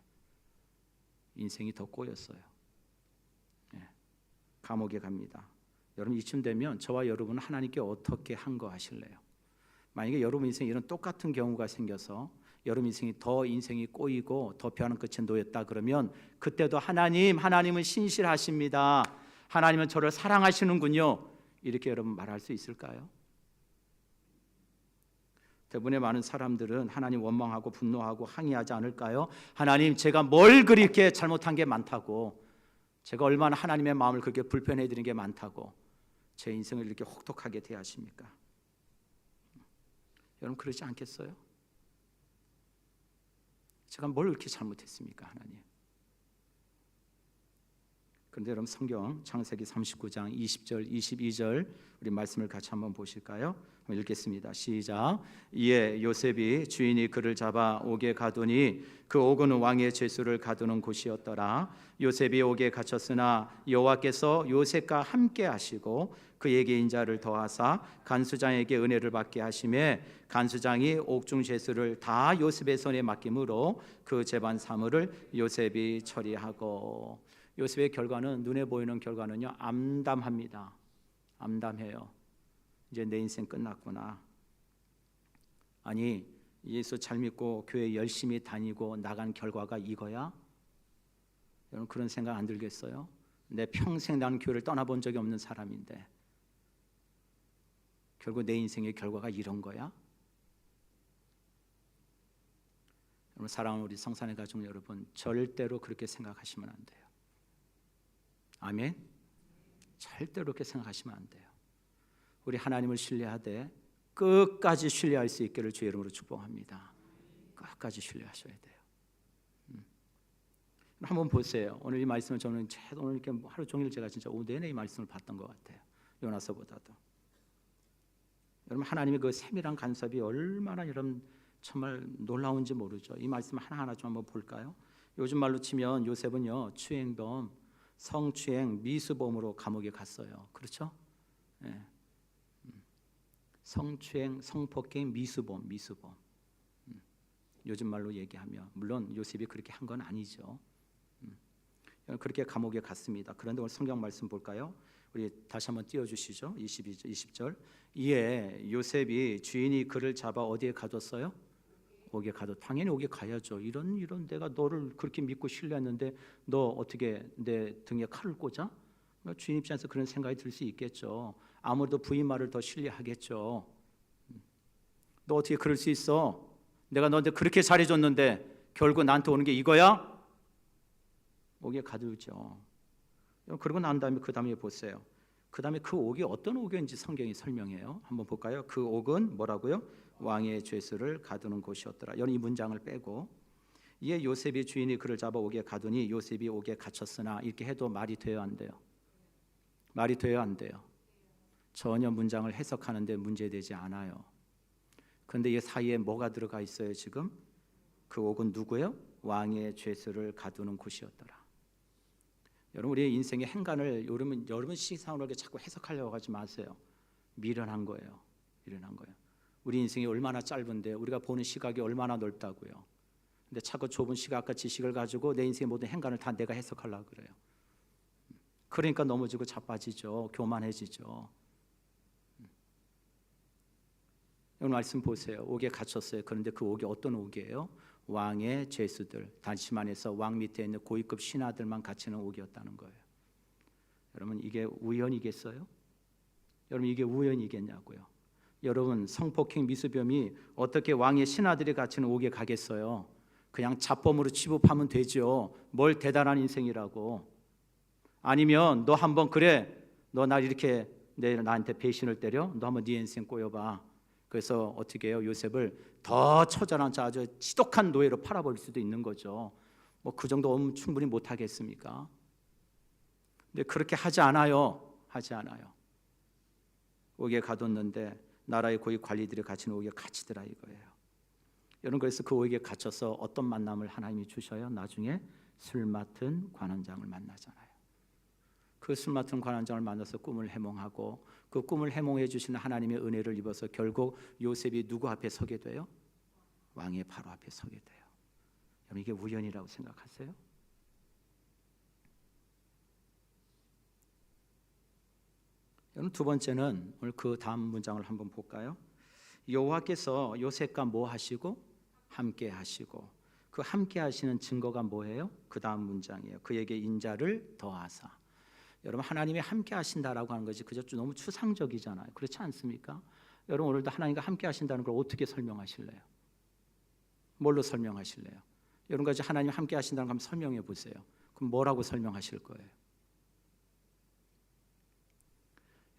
인생이 더 꼬였어요. 감옥에 갑니다. 여러분 이쯤 되면 저와 여러분은 하나님께 어떻게 항거하실래요? 만약에 여러분 인생에 이런 똑같은 경우가 생겨서 여러분 인생이 더 인생이 꼬이고 더 변한 끝에 놓였다 그러면 그때도 하나님은 신실하십니다. 하나님은 저를 사랑하시는군요. 이렇게 여러분 말할 수 있을까요? 대부분의 많은 사람들은 하나님 원망하고 분노하고 항의하지 않을까요? 하나님 제가 뭘 그렇게 잘못한 게 많다고, 제가 얼마나 하나님의 마음을 그렇게 불편해 드린 게 많다고 제 인생을 이렇게 혹독하게 대하십니까? 여러분 그러지 않겠어요? 제가 뭘 그렇게 잘못했습니까, 하나님? 그런데 여러분 성경 창세기 39장 20절 22절 우리 말씀을 같이 한번 보실까요? 한번 읽겠습니다. 시작. 이에 요셉이 주인이 그를 잡아 옥에 가두니 그 옥은 왕의 죄수를 가두는 곳이었더라. 요셉이 옥에 갇혔으나 여호와께서 요셉과 함께 하시고 그에게 인자를 더하사 간수장에게 은혜를 받게 하심에 간수장이 옥중 죄수를 다 요셉의 손에 맡김으로 그 재반 사물을 요셉이 처리하고. 요셉의 결과는 눈에 보이는 결과는요 암담합니다. 암담해요. 이제 내 인생 끝났구나. 아니 예수 잘 믿고 교회 열심히 다니고 나간 결과가 이거야? 여러분 그런 생각 안 들겠어요? 내 평생 나는 교회를 떠나본 적이 없는 사람인데 결국 내 인생의 결과가 이런 거야? 여러분 사랑하는 우리 성산의 가족 여러분, 절대로 그렇게 생각하시면 안 돼요. 아멘. 절대로 그렇게 생각하시면 안 돼요. 우리 하나님을 신뢰하되 끝까지 신뢰할 수 있기를 주의 이름으로 축복합니다. 끝까지 신뢰하셔야 돼요. 한번 보세요. 오늘 이 말씀을 저는 오늘 이렇게 하루 종일 제가 진짜 오후 내내 이 말씀을 봤던 것 같아요. 요나서보다도. 여러분 하나님의 그 세밀한 간섭이 얼마나 여러분 정말 놀라운지 모르죠. 이 말씀 하나하나 좀 한번 볼까요? 요즘 말로 치면 요셉은요 추행범, 성추행, 미수범으로 감옥에 갔어요. 그렇죠? 네. 성추행, 성폭행, 미수범. 요즘 말로 얘기하면 물론 요셉이 그렇게 한 건 아니죠. 그렇게 감옥에 갔습니다. 그런데 오늘 성경 말씀 볼까요? 우리 다시 한번 띄워주시죠. 20절. 이에 요셉이 주인이 그를 잡아 어디에 가뒀어요? 옥에 가둬. 당연히 옥에 가야죠. 이런 내가 너를 그렇게 믿고 신뢰했는데 너 어떻게 내 등에 칼을 꽂아? 주인 입장에서 그런 생각이 들 수 있겠죠. 아무래도 부인 말을 더 신뢰하겠죠. 너 어떻게 그럴 수 있어? 내가 너한테 그렇게 잘해줬는데 결국 나한테 오는 게 이거야? 옥에 가두죠. 그러고 난 다음에 그 다음에 보세요. 그 다음에 그 옥이 어떤 옥인지 성경이 설명해요. 한번 볼까요? 그 옥은 뭐라고요? 왕의 죄수를 가두는 곳이었더라. 여러분 이 문장을 빼고 이에 요셉이 주인이 그를 잡아 옥에 가두니 요셉이 옥에 갇혔으나 이렇게 해도 말이 돼요 안 돼요? 말이 돼요 안 돼요? 전혀 문장을 해석하는데 문제되지 않아요. 그런데 이 사이에 뭐가 들어가 있어요 지금? 그 옥은 누구예요? 왕의 죄수를 가두는 곳이었더라. 여러분 우리의 인생의 행간을 여러분 시상으로 자꾸 해석하려고 하지 마세요. 미련한 거예요. 우리 인생이 얼마나 짧은데 우리가 보는 시각이 얼마나 넓다고요. 근데 자꾸 좁은 시각과 지식을 가지고 내 인생의 모든 행간을 다 내가 해석하려고 그래요. 그러니까 넘어지고 자빠지죠. 교만해지죠. 오늘 말씀 보세요. 옥에 갇혔어요. 그런데 그 옥이 어떤 옥이에요? 왕의 죄수들, 다시 말해서 왕 밑에 있는 고위급 신하들만 갇히는 옥이었다는 거예요. 여러분 이게 우연이겠어요? 여러분 이게 우연이겠냐고요. 여러분 성폭행 미수범이 어떻게 왕의 신하들이 갇히는 옥에 가겠어요? 그냥 자범으로 취급하면 되죠. 뭘 대단한 인생이라고. 아니면 너 한번 그래, 너 날 이렇게 나한테 배신을 때려? 너 한번 네 인생 꼬여봐. 그래서 어떻게 해요? 요셉을 더 처절한 아주 지독한 노예로 팔아버릴 수도 있는 거죠. 뭐 그 정도 충분히 못 하겠습니까? 근데 그렇게 하지 않아요. 옥에 가뒀는데 나라의 고위 관리들이 갇힌 옥에 갇히더라 이거예요. 여러분 그래서 그 옥에 갇혀서 어떤 만남을 하나님이 주셔요? 나중에 술 맡은 관원장을 만나잖아요. 그 술 맡은 관원장을 만나서 꿈을 해몽하고 그 꿈을 해몽해 주시는 하나님의 은혜를 입어서 결국 요셉이 누구 앞에 서게 돼요? 왕의 바로 앞에 서게 돼요. 여러분 이게 우연이라고 생각하세요? 여러분 두 번째는 오늘 그 다음 문장을 한번 볼까요? 여호와께서 요셉과 뭐 하시고? 함께 하시고. 그 함께 하시는 증거가 뭐예요? 그 다음 문장이에요. 그에게 인자를 더하사. 여러분 하나님이 함께 하신다라고 하는 것이 그저 너무 추상적이잖아요. 그렇지 않습니까? 여러분 오늘도 하나님과 함께 하신다는 걸 어떻게 설명하실래요? 뭘로 설명하실래요? 여러분까지 하나님 함께 하신다는 걸 한번 설명해 보세요. 그럼 뭐라고 설명하실 거예요?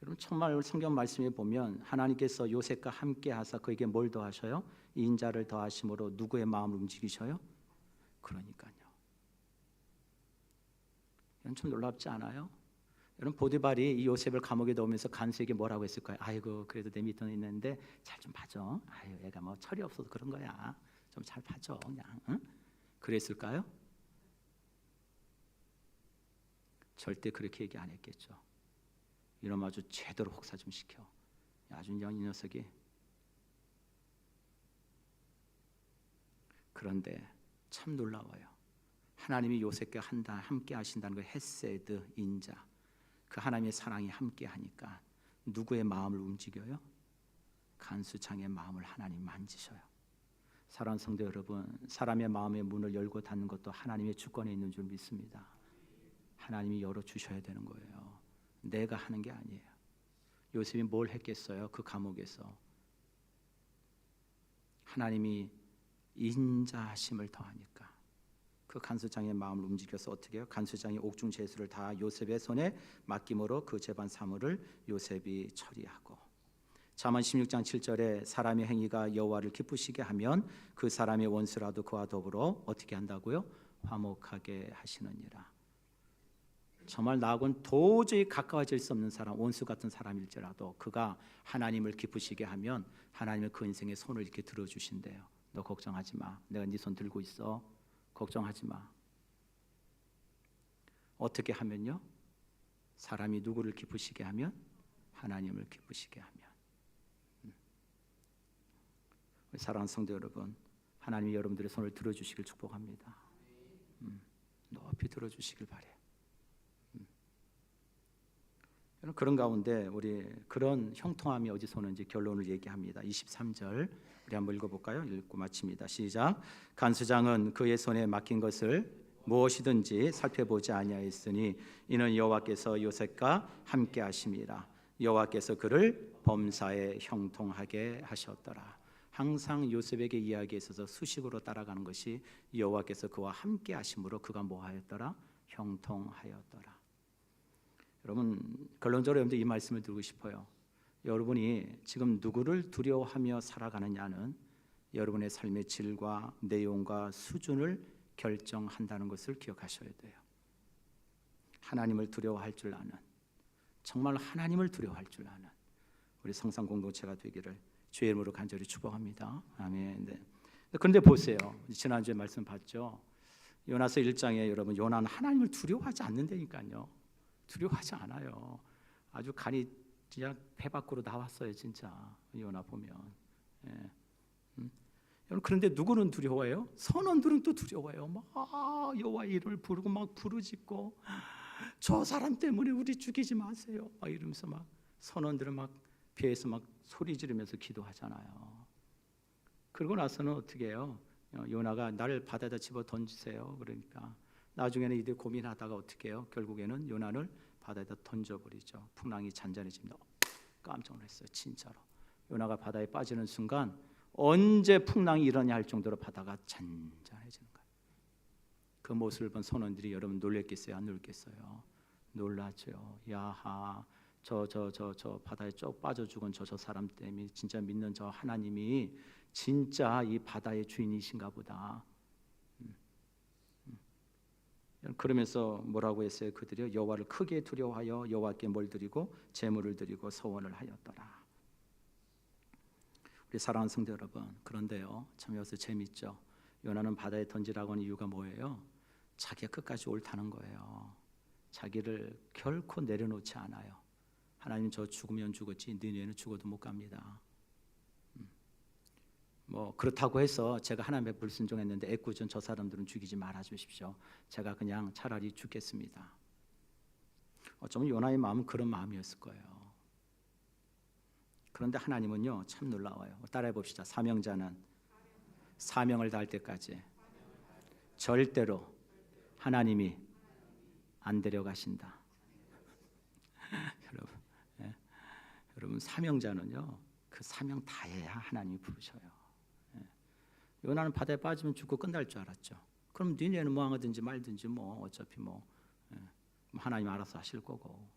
여러분 정말 성경 말씀에 보면 하나님께서 요셉과 함께 하사 그에게 뭘 더하셔요? 인자를 더하심으로 누구의 마음을 움직이셔요? 그러니까요. 이건 좀 놀랍지 않아요? 여러분 보디발이 이 요셉을 감옥에 넣으면서 간수에게 뭐라고 했을까요? 아이고 그래도 내 밑에 있는데 잘 좀 봐줘. 아유 얘가 뭐 철이 없어서 그런 거야. 좀 잘 봐줘 그냥. 응? 그랬을까요? 절대 그렇게 얘기 안 했겠죠. 이놈 아주 제대로 혹사 좀 시켜. 아주 그냥 이 녀석이. 그런데 참 놀라워요. 하나님이 요셉과 함께 하신다는 거 헤세드 인자. 그 하나님의 사랑이 함께 하니까 누구의 마음을 움직여요? 간수장의 마음을 하나님 만지셔요. 사랑하는 성도 여러분, 사람의 마음의 문을 열고 닫는 것도 하나님의 주권에 있는 줄 믿습니다. 하나님이 열어주셔야 되는 거예요. 내가 하는 게 아니에요. 요셉이 뭘 했겠어요? 그 감옥에서 하나님이 인자하심을 더하니까 그 간수장의 마음을 움직여서 어떻게 해요? 간수장이 옥중 제수를 다 요셉의 손에 맡김으로 그 재반 사물을 요셉이 처리하고, 잠언 16장 7절에 사람의 행위가 여호와를 기쁘시게 하면 그 사람의 원수라도 그와 더불어 어떻게 한다고요? 화목하게 하시느니라. 정말 나하고는 도저히 가까워질 수 없는 사람, 원수 같은 사람일지라도 그가 하나님을 기쁘시게 하면 하나님은 그 인생의 손을 이렇게 들어주신대요. 너 걱정하지 마. 내가 네 손 들고 있어. 걱정하지 마. 어떻게 하면요? 사람이 누구를 기쁘시게 하면? 하나님을 기쁘시게 하면. 사랑하는 성도 여러분, 하나님이 여러분들의 손을 들어주시길 축복합니다. 높이 들어주시길 바래요. 그런 가운데 우리 그런 형통함이 어디서 오는지 결론을 얘기합니다. 23절 우리 한번 읽어볼까요? 읽고 마칩니다. 시작. 간수장은 그의 손에 맡긴 것을 무엇이든지 살펴보지 아니하였으니 이는 여호와께서 요셉과 함께 하심이라. 여호와께서 그를 범사에 형통하게 하셨더라. 항상 요셉에게 이야기에 있어서 수식으로 따라가는 것이 여호와께서 그와 함께 하심으로 그가 뭐하였더라? 형통하였더라. 여러분 결론적으로 여러분들 이 말씀을 드리고 싶어요. 여러분이 지금 누구를 두려워하며 살아가느냐는 여러분의 삶의 질과 내용과 수준을 결정한다는 것을 기억하셔야 돼요. 하나님을 두려워할 줄 아는, 정말 하나님을 두려워할 줄 아는 우리 성상 공동체가 되기를 주의 이름으로 간절히 축복합니다. 아멘. 네. 그런데 보세요. 지난주에 말씀 봤죠. 요나서 1장에 여러분 요나는 하나님을 두려워하지 않는다니까요. 두려워하지 않아요. 아주 간이 그냥 배 밖으로 나왔어요. 진짜 요나 보면. 예. 여러분 그런데 누구는 두려워해요? 선원들은 또 두려워해요. 막 여호와의 이름을 부르고 막 부르짖고 저 사람 때문에 우리 죽이지 마세요. 막 이러면서 막 선원들은 막 배에서 막 소리 지르면서 기도하잖아요. 그러고 나서는 어떻게 해요? 요나가 나를 바다에다 집어 던지세요. 그러니까 나중에는 이들 고민하다가 어떻게 해요? 결국에는 요나를 바다에다 던져버리죠. 풍랑이 잔잔해집니다. 깜짝 놀랐어요. 진짜로. 요나가 바다에 빠지는 순간 언제 풍랑이 일어나냐 할 정도로 바다가 잔잔해지는 거예요. 그 모습을 본 선원들이 여러분 놀랬겠어요? 안 놀랬겠어요? 놀랐죠. 야하, 저 바다에 쭉 빠져 죽은 저 사람 때문에 진짜 믿는 저 하나님이 진짜 이 바다의 주인이신가 보다. 그러면서 뭐라고 했어요? 그들이 여호와를 크게 두려워하여 여호와께 뭘 드리고 제물을 드리고 서원을 하였더라. 우리 사랑하는 성도 여러분, 그런데요 참 여기서 재밌죠. 요나는 바다에 던지라고 하는 이유가 뭐예요? 자기가 끝까지 옳다는 거예요. 자기를 결코 내려놓지 않아요. 하나님 저 죽으면 죽었지 너희는 죽어도 못 갑니다. 뭐 그렇다고 해서 제가 하나님의 불순종했는데 애꿎은 저 사람들은 죽이지 말아 주십시오. 제가 그냥 차라리 죽겠습니다. 어쩌면 요나의 마음은 그런 마음이었을 거예요. 그런데 하나님은요 참 놀라워요. 따라해 봅시다. 사명자는 사명을 다할 때까지 절대로 하나님이 안 데려가신다. 여러분, 여러분 사명자는요 그 사명 다해야 하나님이 부르셔요. 요나는 바다에 빠지면 죽고 끝날 줄 알았죠. 그럼 니네는 뭐 하든지 말든지 뭐 어차피 뭐 하나님 알아서 하실 거고.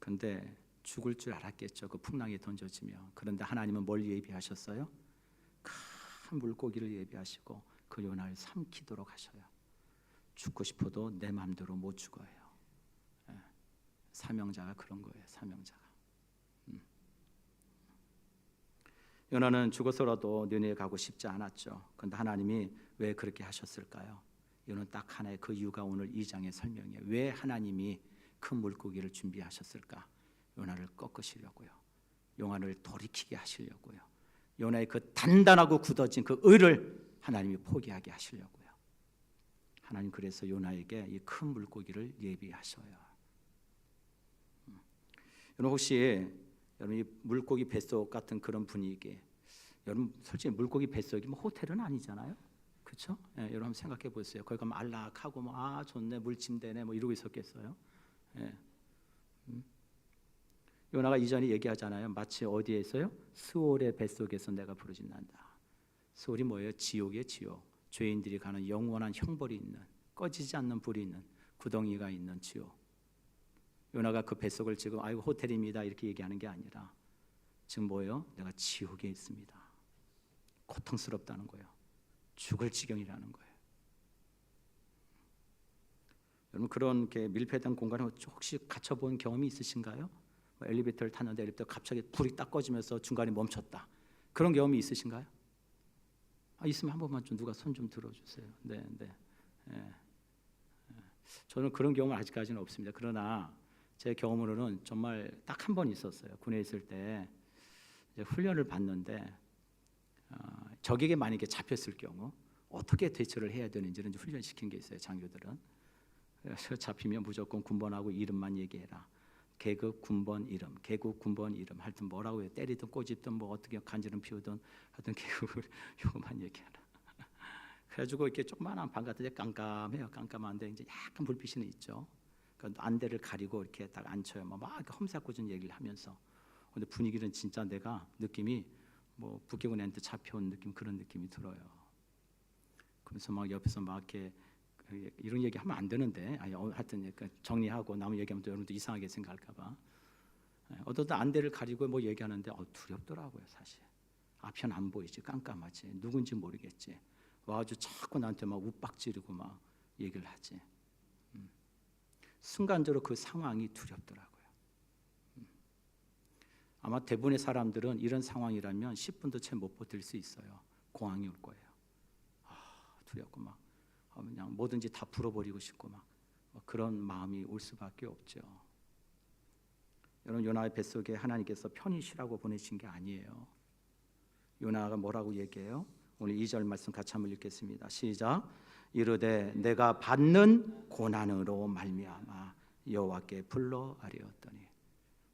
근데 죽을 줄 알았겠죠. 그 풍랑에 던져지며. 그런데 하나님은 뭘 예비하셨어요? 큰 물고기를 예비하시고 그 요나를 삼키도록 하셔요. 죽고 싶어도 내 마음대로 못 죽어요. 예. 사명자가 그런 거예요. 사명자가. 요나는 죽어서라도 니느웨 가고 싶지 않았죠. 그런데 하나님이 왜 그렇게 하셨을까요? 이거는 딱 하나의 그 이유가 오늘 2장의 설명이에요. 왜 하나님이 큰 물고기를 준비하셨을까? 요나를 꺾으시려고요. 요나를 돌이키게 하시려고요. 요나의 그 단단하고 굳어진 그 의를 하나님이 포기하게 하시려고요. 하나님 그래서 요나에게 이 큰 물고기를 예비하셔요. 여러분 혹시 여러분 이 물고기 뱃속 같은 그런 분위기, 여러분 솔직히 물고기 뱃속이 뭐 호텔은 아니잖아요, 그렇죠? 예, 여러분 한번 생각해 보세요. 거기 가면 안락하고 뭐 아 좋네 물침대네 뭐 이러고 있었겠어요? 예. 요나가 이전에 얘기하잖아요. 마치 어디에 있어요? 스올의 뱃속에서 내가 부르짖는다. 스올이 뭐예요? 지옥이에요, 지옥. 죄인들이 가는 영원한 형벌이 있는, 꺼지지 않는 불이 있는 구덩이가 있는 지옥. 요나가 그 뱃속을 지금 아이고 호텔입니다 이렇게 얘기하는 게 아니라 지금 뭐예요? 내가 지옥에 있습니다. 고통스럽다는 거예요. 죽을 지경이라는 거예요. 여러분 그런 게 밀폐된 공간에 혹시 갇혀본 경험이 있으신가요? 뭐 엘리베이터를 탔는데 엘리베이터 갑자기 불이 딱 꺼지면서 중간에 멈췄다. 그런 경험이 있으신가요? 있으면 한 번만 좀 누가 손 좀 들어주세요. 네. 저는 그런 경험은 아직까지는 없습니다. 그러나 제 경험으로는 정말 딱 한 번 있었어요. 군에 있을 때 이제 훈련을 받는데 적에게 만약에 잡혔을 경우 어떻게 대처를 해야 되는지를 이제 훈련시킨 게 있어요. 장교들은. 그래서 잡히면 무조건 군번하고 이름만 얘기해라. 계급 군번 이름, 계급 군번 이름. 하여튼 뭐라고 해요. 때리든 꼬집든 뭐 어떻게 간지럼 피우든 하여튼 계급을 요거만 얘기하라. 그래가지고 이렇게 조그마한 방 같은데 깜깜해요. 깜깜한데 이제 약간 불빛이 있죠. 그러니까 안대를 가리고 이렇게 딱 앉혀요. 막 이렇게 험사궂은 얘기를 하면서. 근데 분위기는 진짜 내가 느낌이 뭐 북괴군한테 잡혀온 느낌 그런 느낌이 들어요. 그래서 막 옆에서 막 이렇게 이런 얘기 하면 안 되는데 하여튼 정리하고 남은 얘기하면 또 여러분도 이상하게 생각할까봐 어떤 안대를 가리고 뭐 얘기하는데 두렵더라고요. 사실 앞이 안 보이지 깜깜하지 누군지 모르겠지 와가지고 자꾸 나한테 막 욱박지르고 막 얘기를 하지. 순간적으로 그 상황이 두렵더라고요. 아마 대부분의 사람들은 이런 상황이라면 10분도 채 못 버틸 수 있어요. 공황이 올 거예요. 두렵고 막 그냥 뭐든지 다 풀어버리고 싶고 막 그런 마음이 올 수밖에 없죠. 여러분 요나의 뱃속에 하나님께서 편히 쉬라고 보내신 게 아니에요. 요나가 뭐라고 얘기해요? 오늘 2절 말씀 같이 한번 읽겠습니다. 시작. 이르되 내가 받는 고난으로 말미암아 여호와께 불러 아뢰었더니.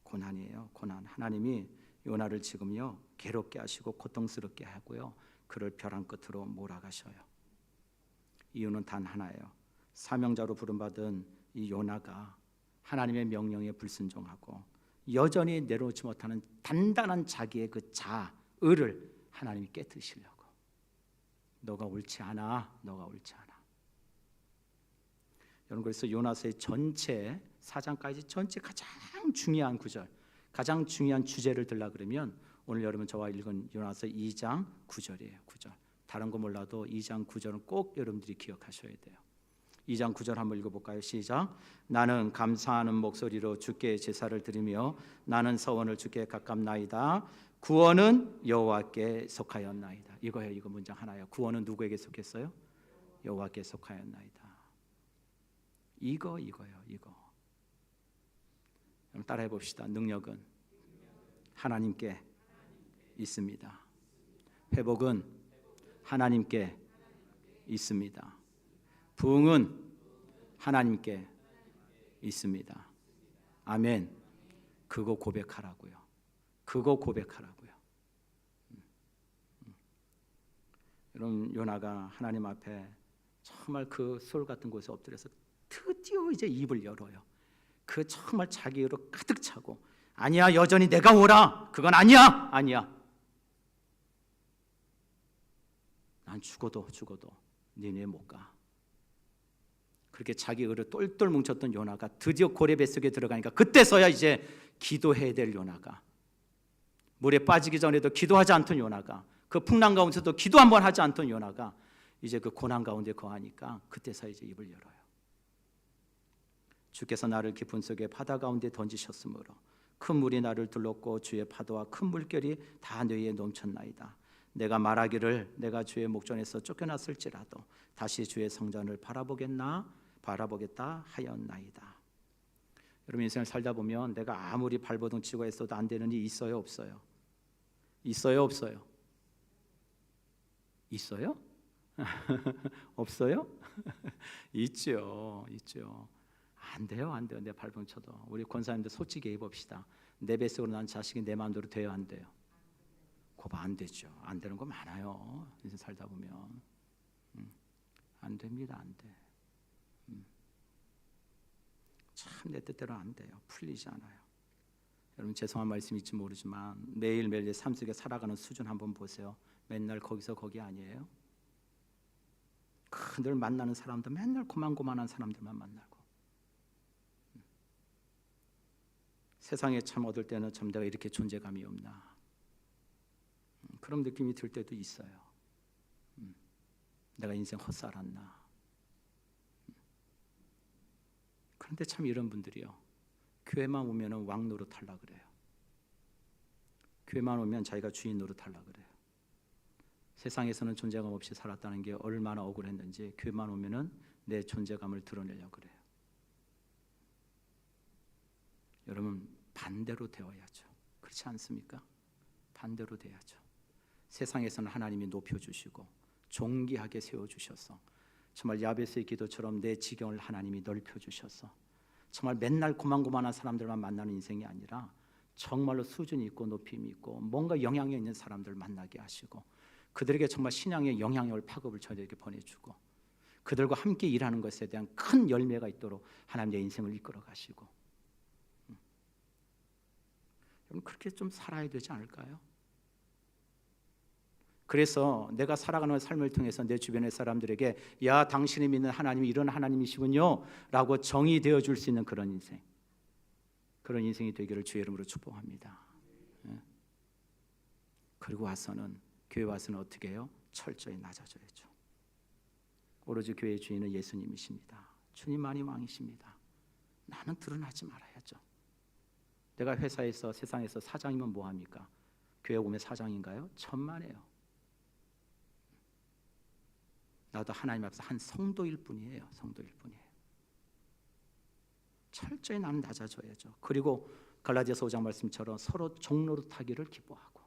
고난이에요. 고난. 하나님이 요나를 지금요 괴롭게 하시고 고통스럽게 하고요 그를 벼랑 끝으로 몰아가셔요. 이유는 단 하나예요. 사명자로 부름받은 이 요나가 하나님의 명령에 불순종하고 여전히 내려놓지 못하는 단단한 자기의 그 자의를 하나님이 깨뜨리시려고. 너가 옳지 않아. 너가 옳지 않아. 여러분 그래서 요나서의 전체 4장까지 전체 가장 중요한 구절, 가장 중요한 주제를 들라 그러면 오늘 여러분 저와 읽은 요나서 2장 9절이에요. 9절. 다른 거 몰라도 2장 9절은 꼭 여러분들이 기억하셔야 돼요. 2장 9절 한번 읽어볼까요? 시작. 나는 감사하는 목소리로 주께 제사를 드리며 나는 서원을 주께 가깝나이다. 구원은 여호와께 속하였나이다. 이거예요. 이거 문장 하나예요. 구원은 누구에게 속했어요? 여호와께 속하였나이다. 이거예요. 이거. 그럼 따라해 봅시다. 능력은 하나님께 있습니다. 회복은 하나님께 있습니다. 부흥은 하나님께 있습니다. 아멘. 그거 고백하라고요. 그거 고백하라고요. 여러분 요나가 하나님 앞에 정말 그 수월 같은 곳에 엎드려서 드디어 이제 입을 열어요. 그 정말 자기로 가득 차고 아니야 여전히 내가 오라. 그건 아니야. 난 죽어도 니네 못 가. 그렇게 자기 의로 똘똘 뭉쳤던 요나가 드디어 고래 뱃속에 들어가니까 그때서야 이제 기도해야 될 요나가, 물에 빠지기 전에도 기도하지 않던 요나가, 그 풍랑 가운데서도 기도 한번 하지 않던 요나가 이제 그 고난 가운데 거하니까 그때서야 이제 입을 열어요. 주께서 나를 깊은 속에 바다 가운데 던지셨으므로 큰 물이 나를 둘렀고 주의 파도와 큰 물결이 다 내 위에 넘쳤나이다. 내가 말하기를 내가 주의 목전에서 쫓겨났을지라도 다시 주의 성전을 바라보겠다 하였나이다. 여러분, 인생을 살다 보면 내가 아무리 발버둥 치고 했어도 안 되는 일이 있어요, 없어요? 있어요, 없어요? 있어요? 없어요? 있죠. 안 돼요. 내 발버둥 쳐도. 우리 권사님들 솔직히 얘기해 봅시다. 내 뱃속으로 난 자식이 내 마음대로 돼요, 안 돼요? 그거 안 되죠. 안 되는 거 많아요. 인생 살다 보면 안 됩니다. 안 돼. 참 내 뜻대로 안 돼요. 풀리지 않아요. 여러분, 죄송한 말씀일지 모르지만 매일매일 내 삶 속에 살아가는 수준 한번 보세요. 맨날 거기서 거기 아니에요? 늘 만나는 사람도 맨날 고만고만한 사람들만 만나고, 세상에 참 얻을 때는 참 내가 이렇게 존재감이 없나, 그런 느낌이 들 때도 있어요. 내가 인생 헛살았나. 그런데 참 이런 분들이요, 교회만 오면 왕 노릇하려 그래요. 교회만 오면 자기가 주인 노릇하려 그래요. 세상에서는 존재감 없이 살았다는 게 얼마나 억울했는지 교회만 오면은 내 존재감을 드러내려고 그래요. 여러분, 반대로 되어야죠. 그렇지 않습니까? 반대로 돼야죠. 세상에서는 하나님이 높여주시고 존귀하게 세워주셔서 정말 야베스의 기도처럼 내 지경을 하나님이 넓혀주셔서 정말 맨날 고만고만한 사람들만 만나는 인생이 아니라 정말로 수준이 있고 높임이 있고 뭔가 영향이 있는 사람들 만나게 하시고 그들에게 정말 신앙의 영향력을 파급을 저에게 보내주고 그들과 함께 일하는 것에 대한 큰 열매가 있도록 하나님 내 인생을 이끌어 가시고, 여러분, 그렇게 좀 살아야 되지 않을까요? 그래서 내가 살아가는 삶을 통해서 내 주변의 사람들에게 야, 당신이 믿는 하나님이 이런 하나님이시군요 라고 정의되어 줄 수 있는 그런 인생, 그런 인생이 되기를 주의 이름으로 축복합니다. 그리고 와서는 교회 와서는 어떻게 해요? 철저히 낮아져야죠. 오로지 교회의 주인은 예수님이십니다. 주님만이 왕이십니다. 나는 드러나지 말아야죠. 내가 회사에서 세상에서 사장이면 뭐합니까? 교회 오면 사장인가요? 천만에요. 나도 하나님 앞에서 한 성도일 뿐이에요. 성도일 뿐이에요. 철저히 나는 낮아져야죠. 그리고 갈라디아서 5장 말씀처럼 서로 종노릇하기를 기뻐하고,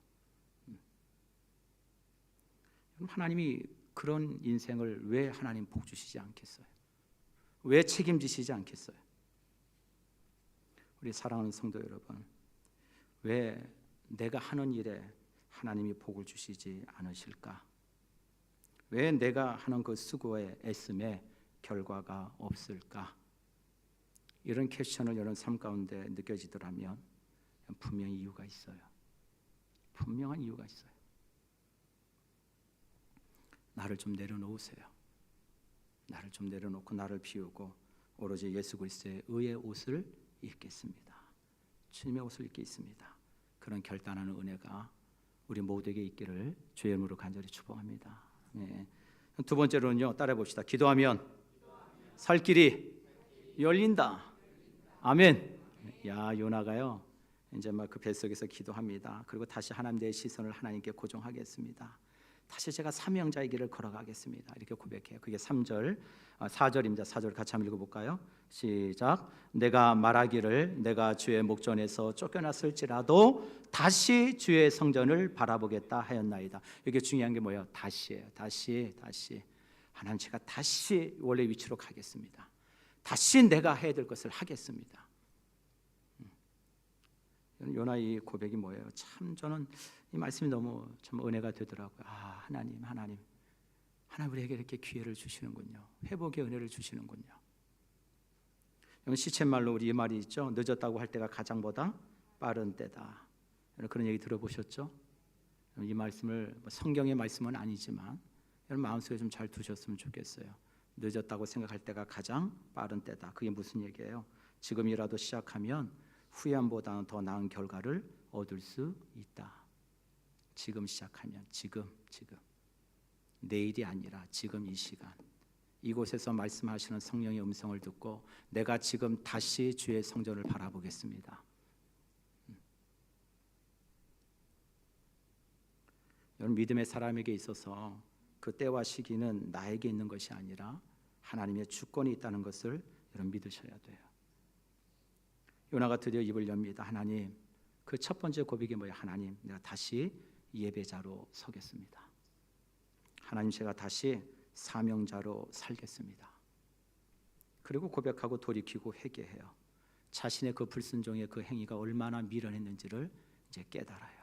하나님이 그런 인생을 왜 하나님 복 주시지 않겠어요? 왜 책임지시지 않겠어요? 우리 사랑하는 성도 여러분, 왜 내가 하는 일에 하나님이 복을 주시지 않으실까? 왜 내가 하는 그 수고에 애씀에 결과가 없을까? 이런 퀘스천을 여러분 삶 가운데 느껴지더라면 분명히 이유가 있어요. 분명한 이유가 있어요. 나를 좀 내려놓으세요. 나를 좀 내려놓고 나를 비우고 오로지 예수 그리스도의 의의 옷을 입겠습니다. 주님의 옷을 입겠습니다. 그런 결단하는 은혜가 우리 모두에게 있기를 주의 이름으로 간절히 축복합니다. 네. 두 번째로는요, 따라해 봅시다. 기도하면 살 길이 열린다. 아멘. 야, 요나가요 이제 막 그 뱃속에서 기도합니다. 그리고 다시 하나님 내 시선을 하나님께 고정하겠습니다. 다시 제가 사명자의 길을 걸어가겠습니다. 이렇게 고백해요. 그게 3절, 4절입니다. 4절 같이 한번 읽어볼까요? 시작. 내가 말하기를 내가 주의 목전에서 쫓겨났을지라도 다시 주의 성전을 바라보겠다 하였나이다. 이게 중요한 게 뭐예요? 다시예요. 다시. 하나님, 제가 다시 원래 위치로 가겠습니다. 다시 내가 해야 될 것을 하겠습니다. 요나의 고백이 뭐예요? 참 저는 이 말씀이 너무 참 은혜가 되더라고요. 아, 하나님 우리에게 이렇게 기회를 주시는군요. 회복의 은혜를 주시는군요. 시쳇말로 우리 이 말이 있죠. 늦었다고 할 때가 가장보다 빠른 때다. 그런 얘기 들어보셨죠? 이 말씀을 성경의 말씀은 아니지만 여러분 마음속에 좀 잘 두셨으면 좋겠어요. 늦었다고 생각할 때가 가장 빠른 때다. 그게 무슨 얘기예요? 지금이라도 시작하면 후회함보다는 더 나은 결과를 얻을 수 있다. 지금 시작하면 지금 내일이 아니라 지금 이 시간 이곳에서 말씀하시는 성령의 음성을 듣고 내가 지금 다시 주의 성전을 바라보겠습니다. 여러분 믿음의 사람에게 있어서 그 때와 시기는 나에게 있는 것이 아니라 하나님의 주권이 있다는 것을 여러분 믿으셔야 돼요. 요나가 드디어 입을 엽니다. 하나님, 그 첫 번째 고백이 뭐예요? 하나님, 내가 다시 예배자로 서겠습니다. 하나님, 제가 다시 사명자로 살겠습니다. 그리고 고백하고 돌이키고 회개해요. 자신의 그 불순종의 그 행위가 얼마나 미련했는지를 이제 깨달아요.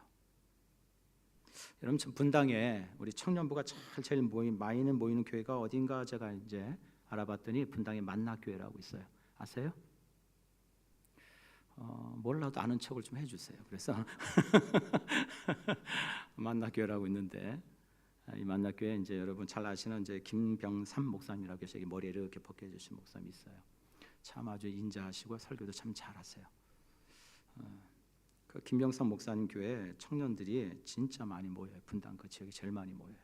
여러분 분당에 우리 청년부가 제일 많이 모이는 교회가 어딘가 제가 이제 알아봤더니 분당에 만나교회라고 있어요. 아세요? 몰라도 아는 척을 좀 해주세요. 그래서 만나교회라고 있는데 이 만나교회 이제 여러분 잘 아시는 이제 김병삼 목사님이라고 계셔. 머리를 이렇게 벗겨주신 목사님이 있어요. 참 아주 인자하시고 설교도 참 잘하세요. 그 김병삼 목사님 교회 청년들이 진짜 많이 모여요. 분당 그 지역에 제일 많이 모여요.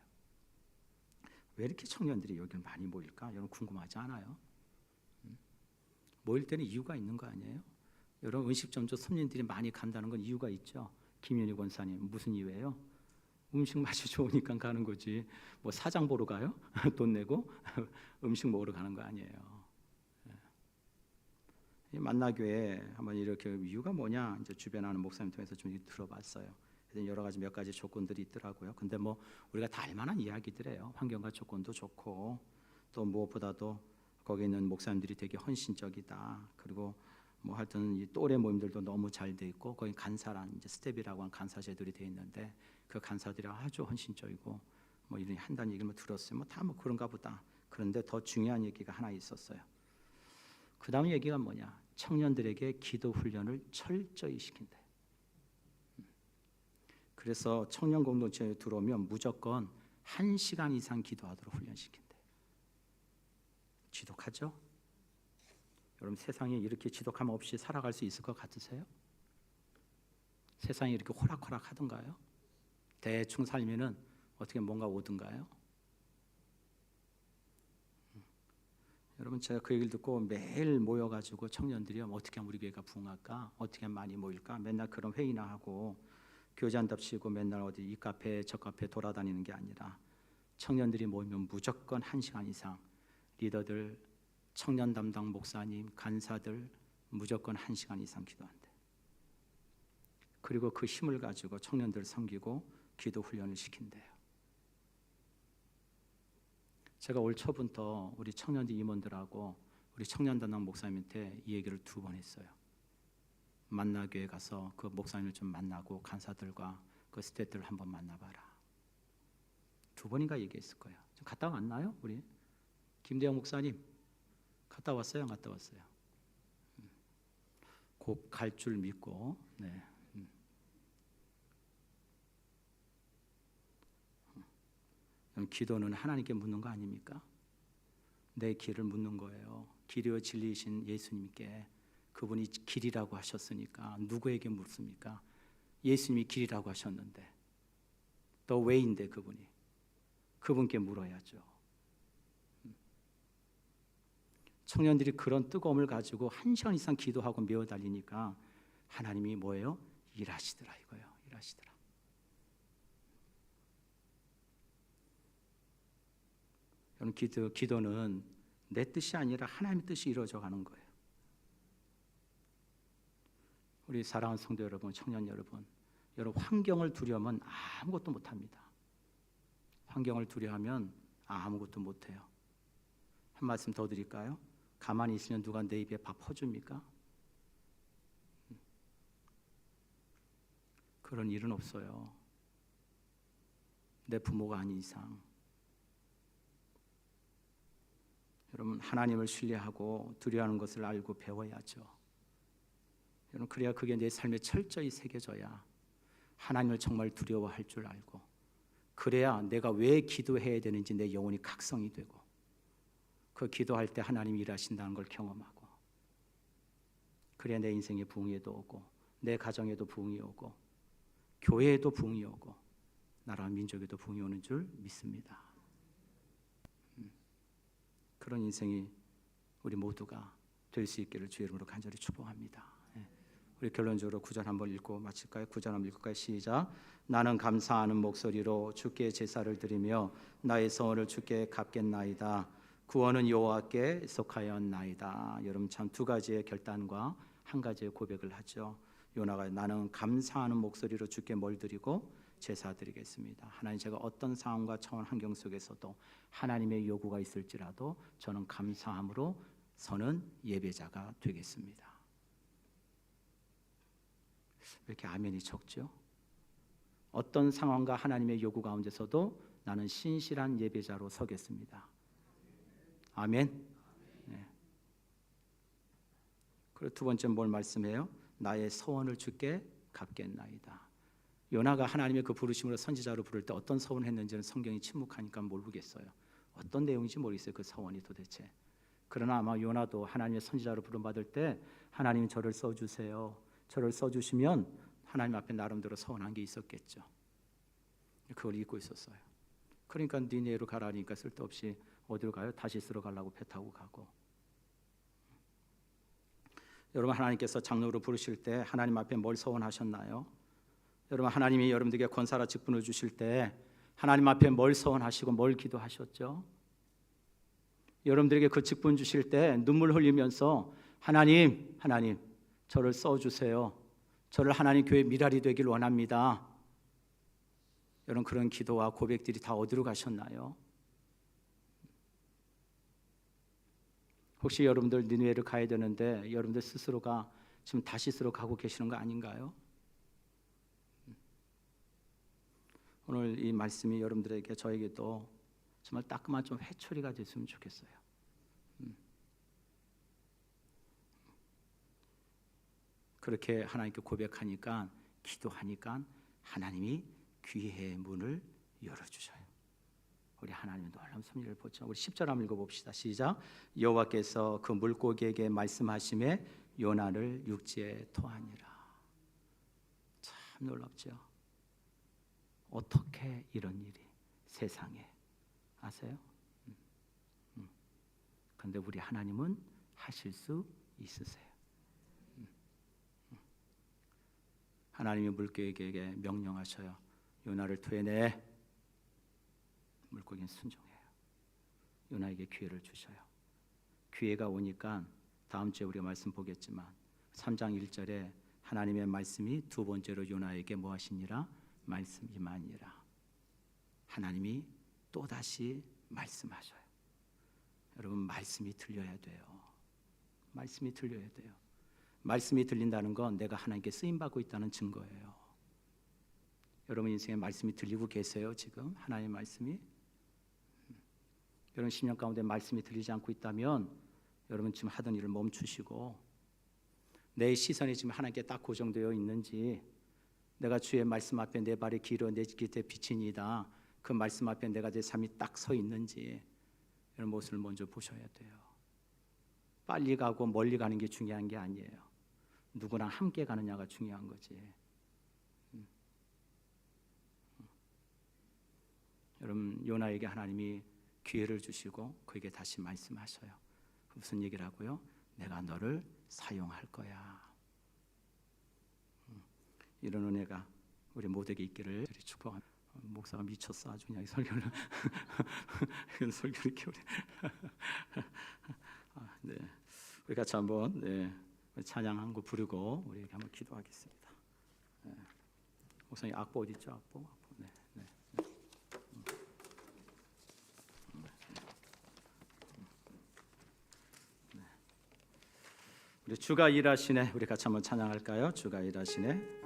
왜 이렇게 청년들이 여기를 많이 모일까? 여러분 궁금하지 않아요? 모일 때는 이유가 있는 거 아니에요? 여러분 음식점주 손님들이 많이 간다는 건 이유가 있죠. 김윤희 권사님 무슨 이유예요? 음식 맛이 좋으니까 가는 거지. 뭐 사장 보러 가요? 돈 내고 음식 먹으러 가는 거 아니에요. 이 만나교회 한번 이렇게 이유가 뭐냐 이제 주변에 아는 목사님 통해서 좀 들어봤어요. 그래서 여러 가지 몇 가지 조건들이 있더라고요. 근데 뭐 우리가 다 알만한 이야기들이에요. 환경과 조건도 좋고 또 무엇보다도 거기 있는 목사님들이 되게 헌신적이다. 그리고 뭐 하여튼 이 또래 모임들도 너무 잘 돼 있고 거기 간사란 이제 스텝이라고 하는 간사제들이 돼 있는데 그 간사들이 아주 헌신적이고 뭐 이런 한다는 얘기를 뭐 들었어요. 뭐 다 뭐 그런가 보다. 그런데 더 중요한 얘기가 하나 있었어요. 그 다음 얘기가 뭐냐? 청년들에게 기도 훈련을 철저히 시킨대. 그래서 청년 공동체에 들어오면 무조건 1시간 이상 기도하도록 훈련시킨대. 지독하죠? 여러분 세상에 이렇게 지독함 없이 살아갈 수 있을 것 같으세요? 세상이 이렇게 호락호락 하던가요? 대충 살면은 어떻게 뭔가 오던가요? 여러분 제가 그 얘기를 듣고 매일 모여가지고 청년들이 어떻게 하면 우리 교회가 부흥할까? 어떻게 하면 많이 모일까? 맨날 그런 회의나 하고 교제한답시고 맨날 어디 이 카페 저 카페 돌아다니는 게 아니라 청년들이 모이면 무조건 1시간 이상 리더들, 청년 담당 목사님, 간사들 무조건 1시간 이상 기도한대. 그리고 그 힘을 가지고 청년들을 섬기고 기도 훈련을 시킨대요. 제가 올 초부터 우리 청년들 임원들하고 우리 청년 담당 목사님한테 이 얘기를 2번 했어요. 만나교회 가서 그 목사님을 좀 만나고 간사들과 그 스태프들을 한번 만나봐라. 2번인가 얘기했을 거예요. 좀 갔다 왔나요? 우리 김대영 목사님 갔다 왔어요? 안 갔다 왔어요? 곧 갈 줄 믿고 네. 기도는 하나님께 묻는 거 아닙니까? 내 길을 묻는 거예요. 길이요 진리이신 예수님께 그분이 길이라고 하셨으니까 누구에게 묻습니까? 예수님이 길이라고 하셨는데 또 왜인데 그분이 그분께 물어야죠. 청년들이 그런 뜨거움을 가지고 1시간 이상 기도하고 메어 달리니까 하나님이 뭐예요? 일하시더라 이거예요. 일하시더라. 여러분 기도는 내 뜻이 아니라 하나님의 뜻이 이루어져 가는 거예요. 우리 사랑하는 성도 여러분, 청년 여러분, 여러분 환경을 두려우면 아무것도 못합니다. 환경을 두려워하면 아무것도 못해요. 한 말씀 더 드릴까요? 가만히 있으면 누가 내 입에 밥 퍼줍니까? 그런 일은 없어요. 내 부모가 아닌 이상. 여러분 하나님을 신뢰하고 두려워하는 것을 알고 배워야죠. 여러분 그래야 그게 내 삶에 철저히 새겨져야 하나님을 정말 두려워할 줄 알고 그래야 내가 왜 기도해야 되는지 내 영혼이 각성이 되고 그 기도할 때 하나님이 일하신다는 걸 경험하고, 그래야 내 인생에 부흥에도 오고, 내 가정에도 부흥이 오고, 교회에도 부흥이 오고, 나라 민족에도 부흥이 오는 줄 믿습니다. 그런 인생이 우리 모두가 될 수 있기를 주의 이름으로 간절히 축복합니다. 우리 결론적으로 9절 한번 읽고 마칠까요? 9절 한번 읽을까요? 시작. 나는 감사하는 목소리로 주께 제사를 드리며 나의 소원을 주께 갚겠나이다. 구원은 여호와께 속하였나이다. 여러분 참 두 가지의 결단과 한 가지의 고백을 하죠. 요나가 나는 감사하는 목소리로 주께 뭘 드리고 제사 드리겠습니다. 하나님, 제가 어떤 상황과 처한 환경 속에서도 하나님의 요구가 있을지라도 저는 감사함으로 서는 예배자가 되겠습니다. 왜 이렇게 아멘이 적죠? 어떤 상황과 하나님의 요구 가운데서도 나는 신실한 예배자로 서겠습니다. 아멘. 네. 그리고 두 번째 뭘 말씀해요? 나의 소원을 주께 갚겠나이다. 요나가 하나님의 그 부르심으로 선지자로 부를 때 어떤 서원을 했는지는 성경이 침묵하니까 모르겠어요. 어떤 내용인지 모르겠어요. 그 서원이 도대체. 그러나 아마 요나도 하나님의 선지자로 부름받을 때 하나님 저를 써주세요. 저를 써주시면 하나님 앞에 나름대로 서원한 게 있었겠죠. 그걸 잊고 있었어요. 그러니까 니네로 가라니까 쓸데없이 어디로 가요? 다시스로 가려고 배 타고 가고. 여러분, 하나님께서 장로로 부르실 때 하나님 앞에 뭘 서원하셨나요? 여러분, 하나님이 여러분들에게 권사라 직분을 주실 때 하나님 앞에 뭘 서원하시고 뭘 기도하셨죠? 여러분들에게 그 직분 주실 때 눈물 흘리면서 하나님 저를 써주세요. 저를 하나님 교회 미랄이 되길 원합니다. 여러분, 그런 기도와 고백들이 다 어디로 가셨나요? 혹시 여러분들 니느웨를 가야 되는데 여러분들 스스로가 지금 다시스로 가고 계시는 거 아닌가요? 오늘 이 말씀이 여러분들에게 저에게도 정말 따끔한 좀 회초리가 됐으면 좋겠어요. 그렇게 하나님께 고백하니까, 기도하니까 하나님이 귀의 문을 열어주셔요. 우리 하나님의 놀라운 섭리를 보죠. 우리 10절 한번 읽어봅시다. 시작. 여호와께서 그 물고기에게 말씀하심에 요나를 육지에 토하니라. 참 놀랍죠. 어떻게 이런 일이 세상에 아세요? 그런데 우리 하나님은 하실 수 있으세요. 하나님이 물고기에게 명령하셔요. 요나를 토해내. 물고기는 순종해요. 요나에게 기회를 주셔요. 기회가 오니까 다음 주에 우리가 말씀 보겠지만 3장 1절에 하나님의 말씀이 두 번째로 요나에게 뭐 하시니라? 말씀 임하니라. 하나님이 또다시 말씀하셔요. 여러분, 말씀이 들려야 돼요. 말씀이 들려야 돼요. 말씀이 들린다는 건 내가 하나님께 쓰임받고 있다는 증거예요. 여러분 인생에 말씀이 들리고 계세요? 지금 하나님의 말씀이? 여러분 10년 가운데 말씀이 들리지 않고 있다면 여러분 지금 하던 일을 멈추시고 내 시선이 지금 하나님께 딱 고정되어 있는지, 내가 주의 말씀 앞에 내 발이 길어 내 깃에 비치니다, 그 말씀 앞에 내가 내 삶이 딱 서 있는지 이런 모습을 먼저 보셔야 돼요. 빨리 가고 멀리 가는 게 중요한 게 아니에요. 누구랑 함께 가느냐가 중요한 거지. 여러분, 요나에게 하나님이 기회를 주시고 그에게 다시 말씀하셔요. 무슨 얘기를 하고요? 내가 너를 사용할 거야. 이런 은혜가 우리 모두에게 있기를 축복합니다. 목사가 미쳤어 아주 그냥 설교를 설교를 이렇게 네, 우리 같이 한번 찬양 한 곡 부르고 우리 한번 기도하겠습니다. 목사님 악보 어디 있죠? 악보. 네. 우리 주가 일하시네. 우리 같이 한번 찬양할까요? 주가 일하시네.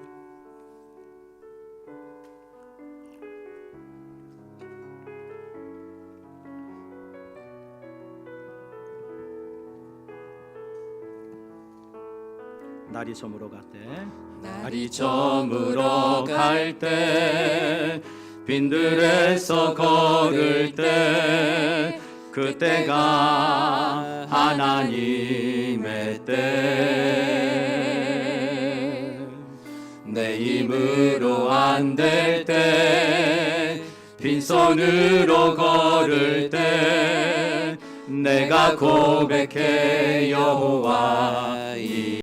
날이 저물어 갈 때, 날이 저물어 갈 때, 빈들에서 걸을 때, 그 그때가 하나님의 때. 내 힘으로 안 될 때, 빈손으로 걸을 때, 내가 고백해 여호와